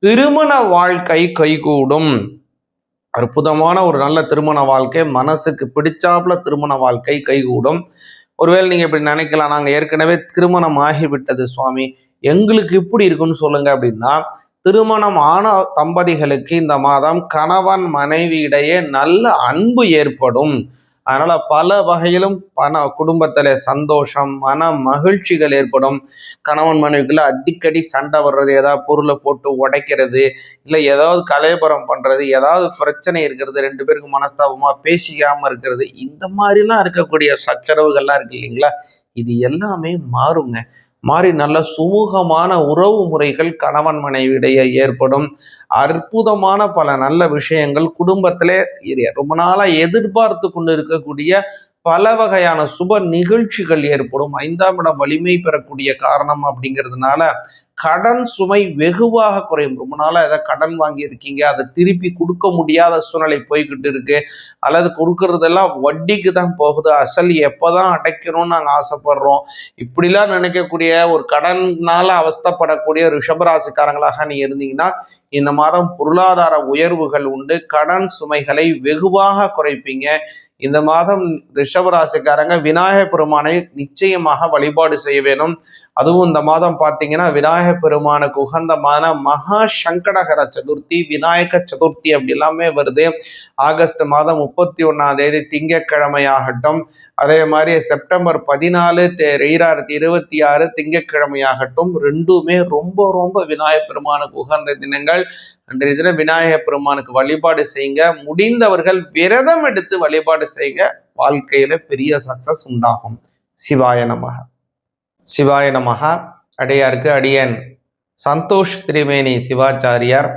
திருமண வாழ்க்கை கைகூடும். அற்புதமான ஒரு நல்ல திருமண வாழ்க்கை, மனசுக்கு பிடிச்சாப்புல திருமண வாழ்க்கை கைகூடும். ஒருவேளை நீங்க இப்படி நினைக்கலாம், நாங்க ஏற்கனவே திருமணம் ஆகிவிட்டது சுவாமி, எங்களுக்கு இப்படி இருக்குன்னு சொல்லுங்க அப்படின்னா, திருமணம் ஆன தம்பதிகளுக்கு இந்த மாதம் கணவன் மனைவி இடையே நல்ல அன்பு ஏற்படும். அதனால பல வகையிலும் குடும்பத்துல சந்தோஷம், மன மகிழ்ச்சிகள் ஏற்படும். கணவன் மனைவிக்குள்ள அடிக்கடி சண்டை வர்றது, ஏதாவது பொருளை போட்டு உடைக்கிறது, இல்லை ஏதாவது கலைபுரம் பண்றது, ஏதாவது பிரச்சனை இருக்கிறது, 2 பேருக்கு மனஸ்தாபமா பேசிக்காம இருக்கிறது, இந்த மாதிரிலாம் இருக்கக்கூடிய சச்சரவுகள்லாம் இருக்கு இல்லைங்களா, இது எல்லாமே மாறுங்க. மாறி நல்ல சுமூகமான உறவு முறைகள் கணவன் மனைவியிடையே ஏற்படும். அற்புதமான பல நல்ல விஷயங்கள் குடும்பத்திலே ரொம்ப நாளா எதிர்பார்த்து கொண்டு இருக்கக்கூடிய பல வகையான சுப நிகழ்ச்சிகள் ஏற்படும். 5ஆம் இடம் வலிமை பெறக்கூடிய காரணம் அப்படிங்கிறதுனால கடன் சுமை வெகுவாக குறையும். ரொம்ப நாளா ஏதாவது கடன் வாங்கி இருக்கீங்க, அதை திருப்பி கொடுக்க முடியாத சூழ்நிலை போய்கிட்டு இருக்கு, அல்லது கொடுக்கறதெல்லாம் வட்டிக்கு தான் போகுது, அசல் எப்போதான் அடைக்கணும்னு நாங்கள் ஆசைப்படுறோம், இப்படிலாம் நினைக்கக்கூடிய ஒரு கடனால அவஸ்தப்படக்கூடிய ரிஷபராசிக்காரங்களாக நீ இருந்தீங்கன்னா இந்த மாதம் பொருளாதார உயர்வுகள் உண்டு. கடன் சுமைகளை வெகுவாக குறைப்பீங்க. இந்த மாதம் ரிஷபராசிக்காரங்க விநாயகர் பெருமானை நிச்சயமாக வழிபாடு செய்ய வேணும். அதுவும் இந்த மாதம் பார்த்தீங்கன்னா விநாயகர் பெருமானுக்கு உகந்தமான மகா சங்கடகர சதுர்த்தி, விநாயக சதுர்த்தி அப்படி எல்லாமே வருது. ஆகஸ்ட் மாதம் 31ஆம் தேதி திங்கட்கிழமையாகட்டும், அதே மாதிரி செப்டம்பர் 14 2026 திங்கட்கிழமையாகட்டும், ரெண்டுமே ரொம்ப ரொம்ப விநாயகர் பெருமானுக்கு உகந்த தினங்கள். அன்றைய தினம் விநாயகர் பெருமானுக்கு வழிபாடு செய்யுங்க. முடிந்தவர்கள் விரதம் எடுத்து வழிபாடு செய்யுங்க. வாழ்க்கையில பெரிய சக்சஸ் உண்டாகும். சிவாய நமக. சிவாய நமக. அடியாருக்கு அடியேன் சந்தோஷ் திரிவேணி சிவாச்சாரியார்,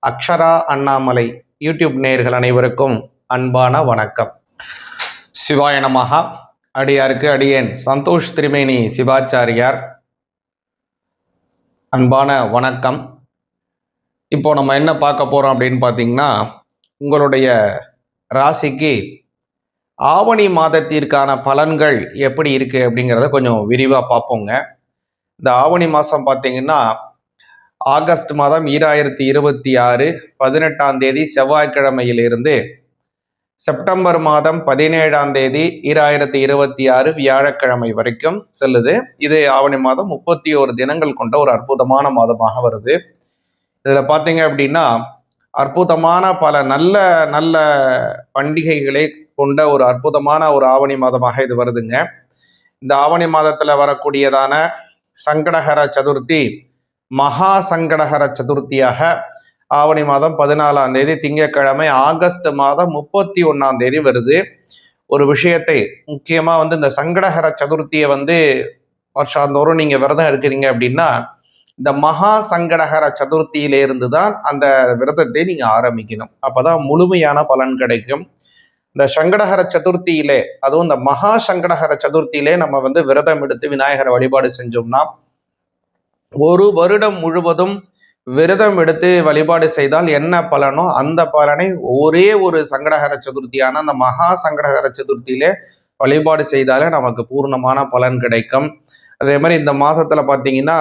அக்ஷரா அண்ணாமலை யூடியூப் நேயர்கள் அனைவருக்கும் அன்பான வணக்கம். சிவாய நமக. அடியாருக்கு அடியேன் சந்தோஷ் திரிவேணி சிவாச்சாரியார், அன்பான வணக்கம். இப்போ நம்ம என்ன பார்க்க போறோம் அப்படின்னு பார்த்தீங்கன்னா, உங்களுடைய ராசிக்கு ஆவணி மாதத்திற்கான பலன்கள் எப்படி இருக்கு அப்படிங்கிறத கொஞ்சம் விரிவாக பார்ப்போங்க. இந்த ஆவணி மாதம் பார்த்தீங்கன்னா ஆகஸ்ட் மாதம் 2026 18ஆம் தேதி செவ்வாய்க்கிழமையிலிருந்து செப்டம்பர் மாதம் 17ஆம் தேதி 2026 வியாழக்கிழமை வரைக்கும் செல்லுது. இது ஆவணி மாதம் 31 தினங்கள் கொண்ட ஒரு அற்புதமான மாதமாக வருது. இதில் பார்த்தீங்க அப்படின்னா அற்புதமான பல நல்ல நல்ல பண்டிகைகளை கொண்ட ஒரு அற்புதமான ஒரு ஆவணி மாதமாக இது வருதுங்க. இந்த ஆவணி மாதத்தில் வரக்கூடியதான சங்கடஹர சதுர்த்தி மகா சங்கடஹர சதுர்த்தியாக ஆவணி மாதம் 14ஆம் தேதி திங்கட்கிழமை ஆகஸ்ட் மாதம் 31ஆம் தேதி வருது. ஒரு விஷயத்தை முக்கியமாக இந்த சங்கடஹர சதுர்த்தியை வருஷாந்தோறும் நீங்கள் விரதம் எடுக்கிறீங்க அப்படின்னா இந்த மகா சங்கடஹர சதுர்த்தியிலிருந்து தான் அந்த விரதத்தை நீங்கள் ஆரம்பிக்கணும். அப்போதான் முழுமையான பலன் கிடைக்கும். இந்த சங்கடஹர சதுர்த்தியிலே, அதுவும் இந்த மகா சங்கடஹர சதுர்த்தியிலே நம்ம விரதம் எடுத்து விநாயகரை வழிபாடு செஞ்சோம்னா, ஒரு வருடம் முழுவதும் விரதம் எடுத்து வழிபாடு செய்தால் என்ன பலனோ அந்த பலனை ஒரே ஒரு சங்கடஹர சதுர்த்தியான அந்த மகா சங்கடஹர சதுர்த்தியிலே வழிபாடு செய்தாலே நமக்கு பூர்ணமான பலன் கிடைக்கும். அதே மாதிரி இந்த மாதத்துல பார்த்தீங்கன்னா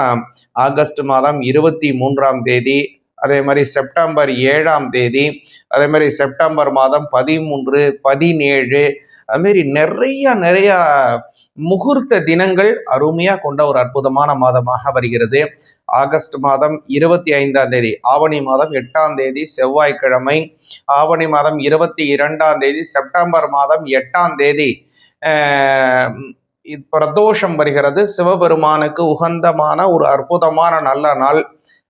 ஆகஸ்ட் மாதம் 23ஆம் தேதி, அதே மாதிரி செப்டம்பர் 7ஆம் தேதி, அதே மாதிரி செப்டம்பர் மாதம் 13, 17, அதுமாரி நிறைய முகூர்த்த தினங்கள் அருமையா கொண்ட ஒரு அற்புதமான மாதமாக வருகிறது. ஆகஸ்ட் மாதம் 25ஆம் தேதி, ஆவணி மாதம் 8ஆம் தேதி செவ்வாய்க்கிழமை, ஆவணி மாதம் 22ஆம் தேதி, செப்டம்பர் மாதம் 8ஆம் தேதி பிரதோஷம் வருகிறது. சிவபெருமானுக்கு உகந்தமான ஒரு அற்புதமான நல்ல நாள்.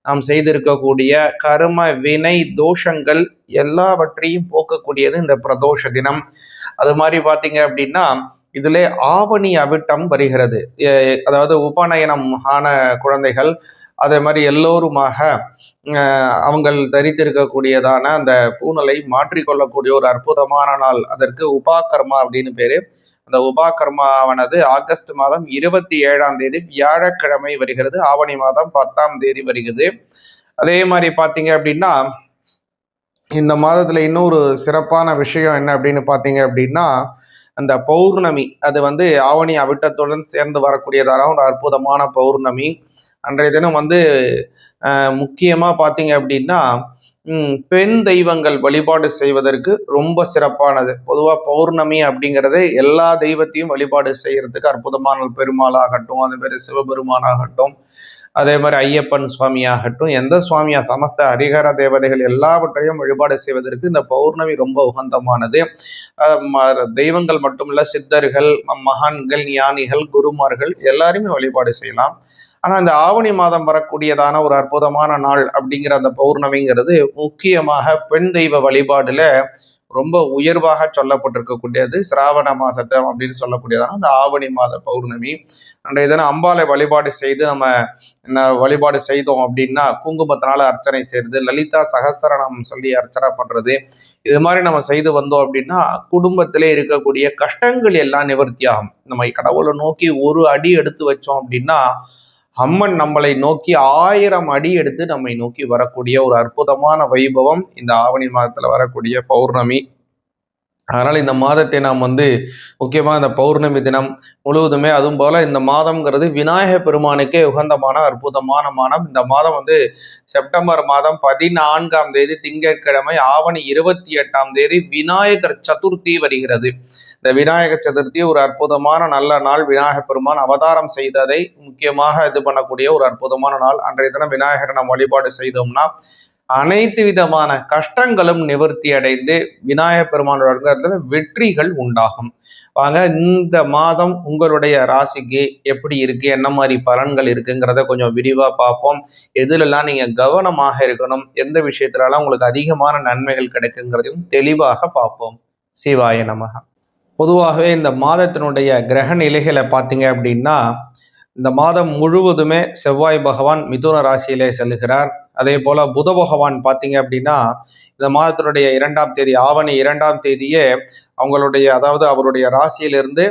நாம் செய்திருக்கக்கூடிய கர்ம வினை தோஷங்கள் எல்லாவற்றையும் போக்கக்கூடியது இந்த பிரதோஷ தினம். அது மாதிரி பார்த்தீங்க அப்படின்னா இதிலே ஆவணி அவிட்டம் வருகிறது. அதாவது உபநயனம் ஆன குழந்தைகள் அதே மாதிரி எல்லோருமாக அவங்கள் தரித்திருக்கக்கூடியதான அந்த பூனலை மாற்றிக்கொள்ளக்கூடிய ஒரு அற்புதமான நாள். அதற்கு உபாகர்மா அப்படின்னு பேரு. அந்த உபாகர்மாவானது ஆகஸ்ட் மாதம் 27ஆம் தேதி வியாழக்கிழமை வருகிறது. ஆவணி மாதம் 10ஆம் தேதி வருகிறது. அதே மாதிரி பார்த்தீங்க அப்படின்னா இந்த மாதத்துல இன்னொரு சிறப்பான விஷயம் என்ன அப்படின்னு பார்த்தீங்க அப்படின்னா அந்த பௌர்ணமி, அது ஆவணி அவிட்டத்துடன் சேர்ந்து வரக்கூடியதான ஒரு அற்புதமான பௌர்ணமி. அன்றைய தினம் முக்கியமா பார்த்தீங்க அப்படின்னா பெண் தெய்வங்கள் வழிபாடு செய்வதற்கு ரொம்ப சிறப்பானது. பொதுவாக பௌர்ணமி அப்படிங்கிறது எல்லா தெய்வத்தையும் வழிபாடு செய்யறதுக்கு அற்புதமான பெருமாள் ஆகட்டும், அதே மாதிரி சிவபெருமான் ஆகட்டும், அதே மாதிரி ஐயப்பன் சுவாமி ஆகட்டும், எந்த சுவாமியா சமஸ்த ஹரிஹர தேவதைகள் எல்லாவற்றையும் வழிபாடு செய்வதற்கு இந்த பௌர்ணமி ரொம்ப உகந்தமானது. தெய்வங்கள் மட்டுமல்ல, சித்தர்கள், மகான்கள், ஞானிகள், குருமார்கள் எல்லாருமே வழிபாடு செய்யலாம். ஆனா இந்த ஆவணி மாதம் வரக்கூடியதான ஒரு அற்புதமான நாள் அப்படிங்கிற அந்த பௌர்ணமிங்கிறது முக்கியமாக பெண் தெய்வ வழிபாடுல ரொம்ப உயர்வாக சொல்லப்பட்டிருக்கக்கூடியது. சிராவண மாசத்தை அப்படின்னு சொல்லக்கூடியதான அந்த ஆவணி மாத பௌர்ணமி. அன்றைய தினம் அம்பாலை வழிபாடு செய்து நம்ம வழிபாடு செய்தோம் அப்படின்னா குங்குமத்தினால அர்ச்சனை செய்யறது, லலிதா சகஸ்ரநாமம் சொல்லி அர்ச்சனை பண்றது, இது மாதிரி நம்ம செய்து வந்தோம் அப்படின்னா குடும்பத்திலே இருக்கக்கூடிய கஷ்டங்கள் எல்லாம் நிவர்த்தி ஆகும். நம்ம கடவுளை நோக்கி ஒரு அடி எடுத்து வச்சோம் அப்படின்னா அம்மன் நம்மளை நோக்கி 1000 அடி எடுத்து நம்மை நோக்கி வரக்கூடிய ஒரு அற்புதமான வைபவம் இந்த ஆவணி மாதத்துல வரக்கூடிய பௌர்ணமி. அதனால இந்த மாதத்தை நாம் முக்கியமாக இந்த பௌர்ணமி தினம் முழுவதுமே, அதுவும் போல இந்த மாதம்ங்கிறது விநாயக பெருமானுக்கே உகந்தமான அற்புதமான மாதம். இந்த மாதம் செப்டம்பர் மாதம் 14ஆம் தேதி திங்கட்கிழமை, ஆவணி 28ஆம் தேதி விநாயகர் சதுர்த்தி வருகிறது. இந்த விநாயகர் சதுர்த்தி ஒரு அற்புதமான நல்ல நாள். விநாயக பெருமான் அவதாரம் செய்ததை முக்கியமாக இது பண்ணக்கூடிய ஒரு அற்புதமான நாள். அன்றைய தினம் விநாயகரை நாம் வழிபாடு செய்தோம்னா அனைத்து விதமான கஷ்டங்களும் நிவர்த்தி அடைந்து விநாயகர் பெருமானோட வெற்றிகள் உண்டாகும். வாங்க, இந்த மாதம் உங்களுடைய ராசிக்கு எப்படி இருக்கு, என்ன மாதிரி பலன்கள் இருக்குங்கிறத கொஞ்சம் விரிவா பார்ப்போம். எதுலெல்லாம் நீங்க கவனமாக இருக்கணும், எந்த விஷயத்துலலாம் உங்களுக்கு அதிகமான நன்மைகள் கிடைக்குங்கிறதையும் தெளிவாக பார்ப்போம். சிவாய நமக. பொதுவாகவே இந்த மாதத்தினுடைய கிரக நிலைகளை பார்த்தீங்க அப்படின்னா இந்த மாதம் முழுவதுமே செவ்வாய் பகவான் மிதுன ராசியிலே செல்லுகிறார். அதே போல புத பகவான் பார்த்தீங்க அப்படின்னா இந்த மாதத்தினுடைய 2ஆம் தேதி, ஆவணி 2ஆம் தேதியே அவங்களுடைய, அதாவது அவருடைய ராசியிலிருந்து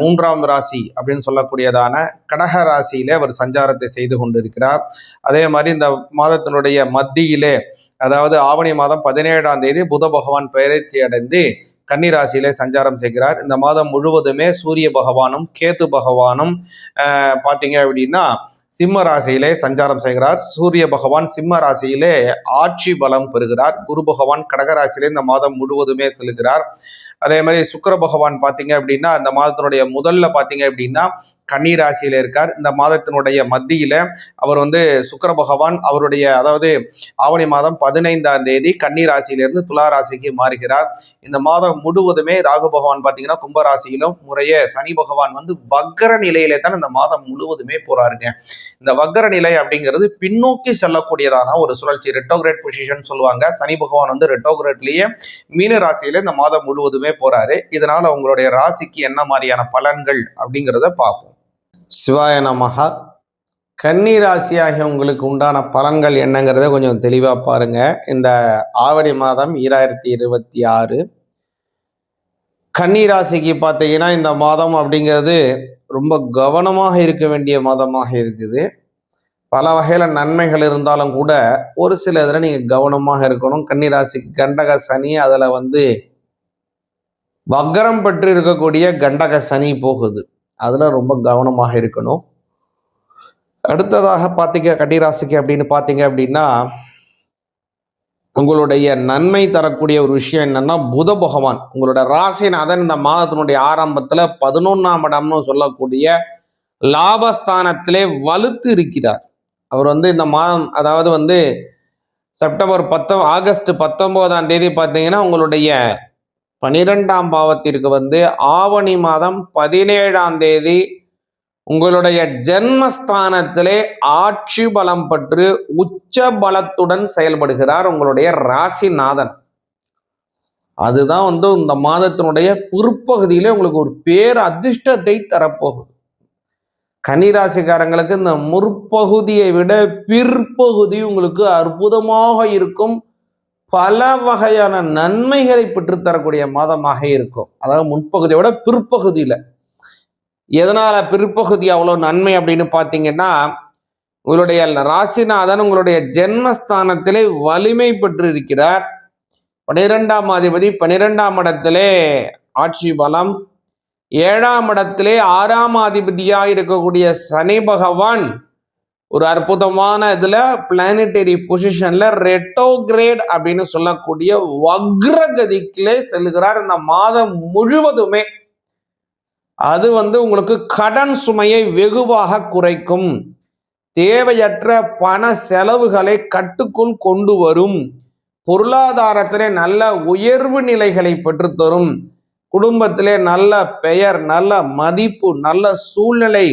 3ஆம் ராசி அப்படின்னு சொல்லக்கூடியதான கடக ராசியிலே அவர் சஞ்சாரத்தை செய்து கொண்டிருக்கிறார். அதே மாதிரி இந்த மாதத்தினுடைய மத்தியிலே, அதாவது ஆவணி மாதம் 17ஆம் தேதி புத பகவான் பெயர்ச்சி அடைந்து கன்னிராசியிலே சஞ்சாரம் செய்கிறார். இந்த மாதம் முழுவதுமே சூரிய பகவானும் கேது பகவானும் பார்த்தீங்க அப்படின்னா சிம்ம ராசியிலே சஞ்சாரம் செய்கிறார். சூரிய பகவான் சிம்ம ராசியிலே ஆட்சி பலம் பெறுகிறார். குரு பகவான் கடகராசியிலே இந்த மாதம் முழுவதுமே செல்கிறார். அதே மாதிரி சுக்கிர பகவான் பார்த்தீங்க அப்படின்னா இந்த மாதத்தினுடைய முதல்ல பார்த்தீங்க அப்படின்னா கன்னி ராசியில இருக்கார். இந்த மாதத்தினுடைய மத்தியில அவர் சுக்கிர பகவான் அவருடைய, அதாவது ஆவணி மாதம் 15ஆம் தேதி கன்னி ராசியிலிருந்து துலா ராசிக்கு மாறுகிறார். இந்த மாதம் முழுவதுமே ராகு பகவான் பார்த்தீங்கன்னா கும்பராசியிலும் முறையே சனி பகவான் வக்கர நிலையிலே தான் இந்த மாதம் முழுவதுமே போறாருங்க. இந்த வக்கர நிலை அப்படிங்கிறது பின்னோக்கி செல்லக்கூடியதான ஒரு சுழற்சி, ரெட்டோகிரேட் பொசிஷன் சொல்லுவாங்க. சனி பகவான் ரெட்டோகிரேட்லயே மீன ராசியில இந்த மாதம் முழுவதுமே போறாரு. இதனால உங்களுடைய ராசிக்கு என்ன மாதிரியான பலன்கள் அப்படிங்கிறத பார்ப்போம். சிவாய நமஹா. கன்னி ராசியாகிய உங்களுக்கு உண்டான பலன்கள் என்னங்கிறத கொஞ்சம் தெளிவாக பாருங்க. இந்த ஆவணி மாதம் 2026 கன்னிராசிக்கு பார்த்தீங்கன்னா இந்த மாதம் அப்படிங்கிறது ரொம்ப கவனமாக இருக்க வேண்டிய மாதமாக இருக்குது. பல வகையில் நன்மைகள் இருந்தாலும் கூட ஒரு சில இதில் நீங்கள் கவனமாக இருக்கணும். கன்னிராசிக்கு கண்டக சனி, அதில் வக்கரம் பெற்று இருக்கக்கூடிய கண்டக சனி போகுது. அதில் ரொம்ப கவனமாக இருக்கணும். அடுத்ததாக பார்த்தீங்க கன்னிராசிக்கு அப்படின்னு பார்த்தீங்க அப்படின்னா, உங்களுடைய நன்மை தரக்கூடிய ஒரு விஷயம் என்னன்னா, புத பகவான் உங்களோட ராசிநாதன் இந்த மாதத்தினுடைய ஆரம்பத்தில் 11ஆம் இடம்னு சொல்லக்கூடிய லாபஸ்தானத்திலே வலுத்து இருக்கிறார். அவர் இந்த மாதம், அதாவது ஆகஸ்ட் 19ஆம் தேதி பார்த்தீங்கன்னா உங்களுடைய 12ஆம் பாவத்திற்கு ஆவணி மாதம் 17ஆம் தேதி உங்களுடைய ஜென்மஸ்தானத்திலே ஆட்சி பலம் பெற்று உச்ச பலத்துடன் செயல்படுகிறார் உங்களுடைய ராசிநாதன். அதுதான் இந்த மாதத்தினுடைய பிற்பகுதியிலே உங்களுக்கு ஒரு பேர் அதிர்ஷ்டத்தை தரப்போகுது. கன்னிராசிக்காரங்களுக்கு இந்த முற்பகுதியை விட பிற்பகுதி உங்களுக்கு அற்புதமாக இருக்கும். பல வகையான நன்மைகளை பெற்றுத்தரக்கூடிய மாதமாக இருக்கும். அதாவது முன்பகுதியை விட பிற்பகுதியில. எதனால பிற்பகுதி அவ்வளோ நன்மை அப்படின்னு பார்த்தீங்கன்னா, உங்களுடைய ராசிநாதன் உங்களுடைய ஜென்மஸ்தானத்திலே வலிமை பெற்று இருக்கிறார். 12ஆம் அதிபதி 12ஆம் இடத்திலே ஆட்சி பலம், 7ஆம் இடத்திலே 6ஆம் அதிபதியாக இருக்கக்கூடிய சனி பகவான் ஒரு அற்புதமான இதுல பிளானட்டரி பொசிஷன்ல ரெட்டோகிரேட் அப்படின்னு சொல்லக்கூடிய வக்ரகதிக்கிலே செல்கிறார் இந்த மாதம் முழுவதுமே. அது உங்களுக்கு கடன் சுமையை வெகுவாக குறைக்கும். தேவையற்ற பண செலவுகளை கட்டுக்குள் கொண்டு வரும். பொருளாதாரத்திலே நல்ல உயர்வு நிலைகளை பெற்றுத்தரும். குடும்பத்திலே நல்ல பெயர், நல்ல மதிப்பு, நல்ல சூழ்நிலை,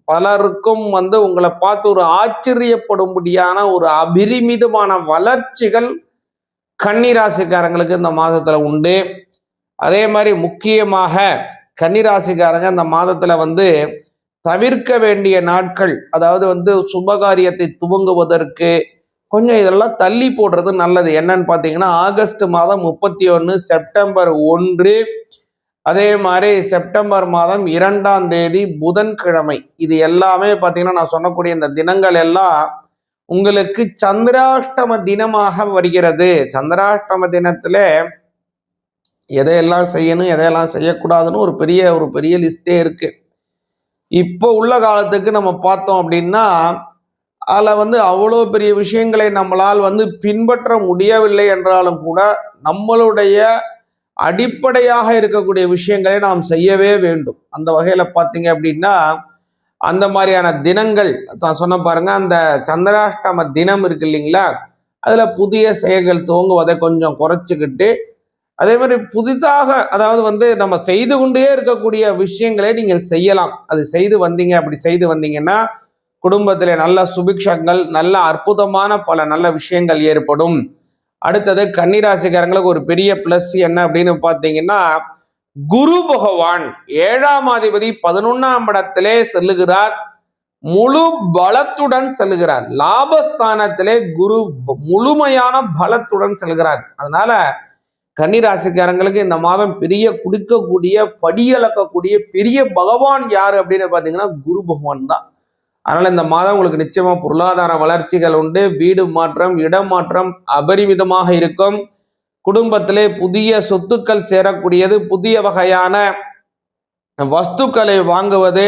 பலருக்கும் உங்களை பார்த்து ஒரு ஆச்சரியப்படும்படியான ஒரு அபரிமிதமான வளர்ச்சிகள் கன்னிராசிக்காரங்களுக்கு இந்த மாதத்துல உண்டு. அதே மாதிரி முக்கியமாக கன்னிராசிக்காரங்க இந்த மாதத்துல தவிர்க்க வேண்டிய நாட்கள், அதாவது சுபகாரியத்தை துவங்குவதற்கு கொஞ்சம் இதெல்லாம் தள்ளி போடுறது நல்லது. என்னன்னு பார்த்தீங்கன்னா, ஆகஸ்ட் மாதம் 31, செப்டம்பர் 1, அதே மாதிரி செப்டம்பர் மாதம் 2ஆம் தேதி புதன்கிழமை, இது எல்லாமே பார்த்தீங்கன்னா நான் சொல்லக்கூடிய இந்த தினங்கள் எல்லாம் உங்களுக்கு சந்திராஷ்டம தினமாக வருகிறது. சந்திராஷ்டம தினத்துல எதையெல்லாம் செய்யணும், எதையெல்லாம் செய்யக்கூடாதுன்னு ஒரு பெரிய லிஸ்டே இருக்கு. இப்போ உள்ள காலத்துக்கு நம்ம பார்த்தோம் அப்படின்னா, அதில் அவ்வளோ பெரிய விஷயங்களை நம்மளால் பின்பற்ற முடியவில்லை என்றாலும் கூட நம்மளுடைய அடிப்படையாக இருக்கக்கூடிய விஷயங்களை நாம் செய்யவே வேண்டும். அந்த வகையில பார்த்தீங்க அப்படின்னா, அந்த மாதிரியான தினங்கள் தான் சொன்ன பாருங்க, அந்த சந்திராஷ்டம தினம் இருக்கு இல்லைங்களா, அதுல புதிய செயல்கள் துவங்குவதை கொஞ்சம் குறைச்சிக்கிட்டு, அதே மாதிரி புதிதாக, அதாவது நம்ம செய்து கொண்டே இருக்கக்கூடிய விஷயங்களை நீங்கள் செய்யலாம். அது செய்து வந்தீங்க, அப்படி செய்து வந்தீங்கன்னா குடும்பத்திலே நல்ல சுபிக்ஷங்கள், நல்ல அற்புதமான பல நல்ல விஷயங்கள் ஏற்படும். அடுத்தது கன்னிராசிக்காரங்களுக்கு ஒரு பெரிய பிளஸ் என்ன அப்படின்னு பார்த்தீங்கன்னா, குரு பகவான் 7ஆம் அதிபதி 11ஆம் இடத்திலே செல்லுகிறார். முழு பலத்துடன் செல்லுகிறார். லாபஸ்தானத்திலே குரு முழுமையான பலத்துடன் செல்கிறார். அதனால கன்னிராசிக்காரங்களுக்கு இந்த மாதம் பெரிய குடிக்கக்கூடிய, படியளக்கக்கூடிய பெரிய பகவான் யாரு அப்படின்னு பார்த்தீங்கன்னா குரு பகவான் தான். அதனால இந்த மாதம் உங்களுக்கு நிச்சயமா பொருளாதார வளர்ச்சிகள் உண்டு. வீடு மாற்றம், இடம் மாற்றம் அபரிமிதமாக இருக்கும். குடும்பத்திலே புதிய சொத்துக்கள் சேரக்கூடியது, புதிய வகையான வஸ்துக்களை வாங்குவது,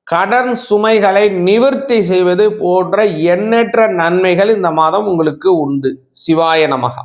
கடன் சுமைகளை நிவர்த்தி செய்வது போன்ற எண்ணற்ற நன்மைகள் இந்த மாதம் உங்களுக்கு உண்டு. சிவாய நமகா.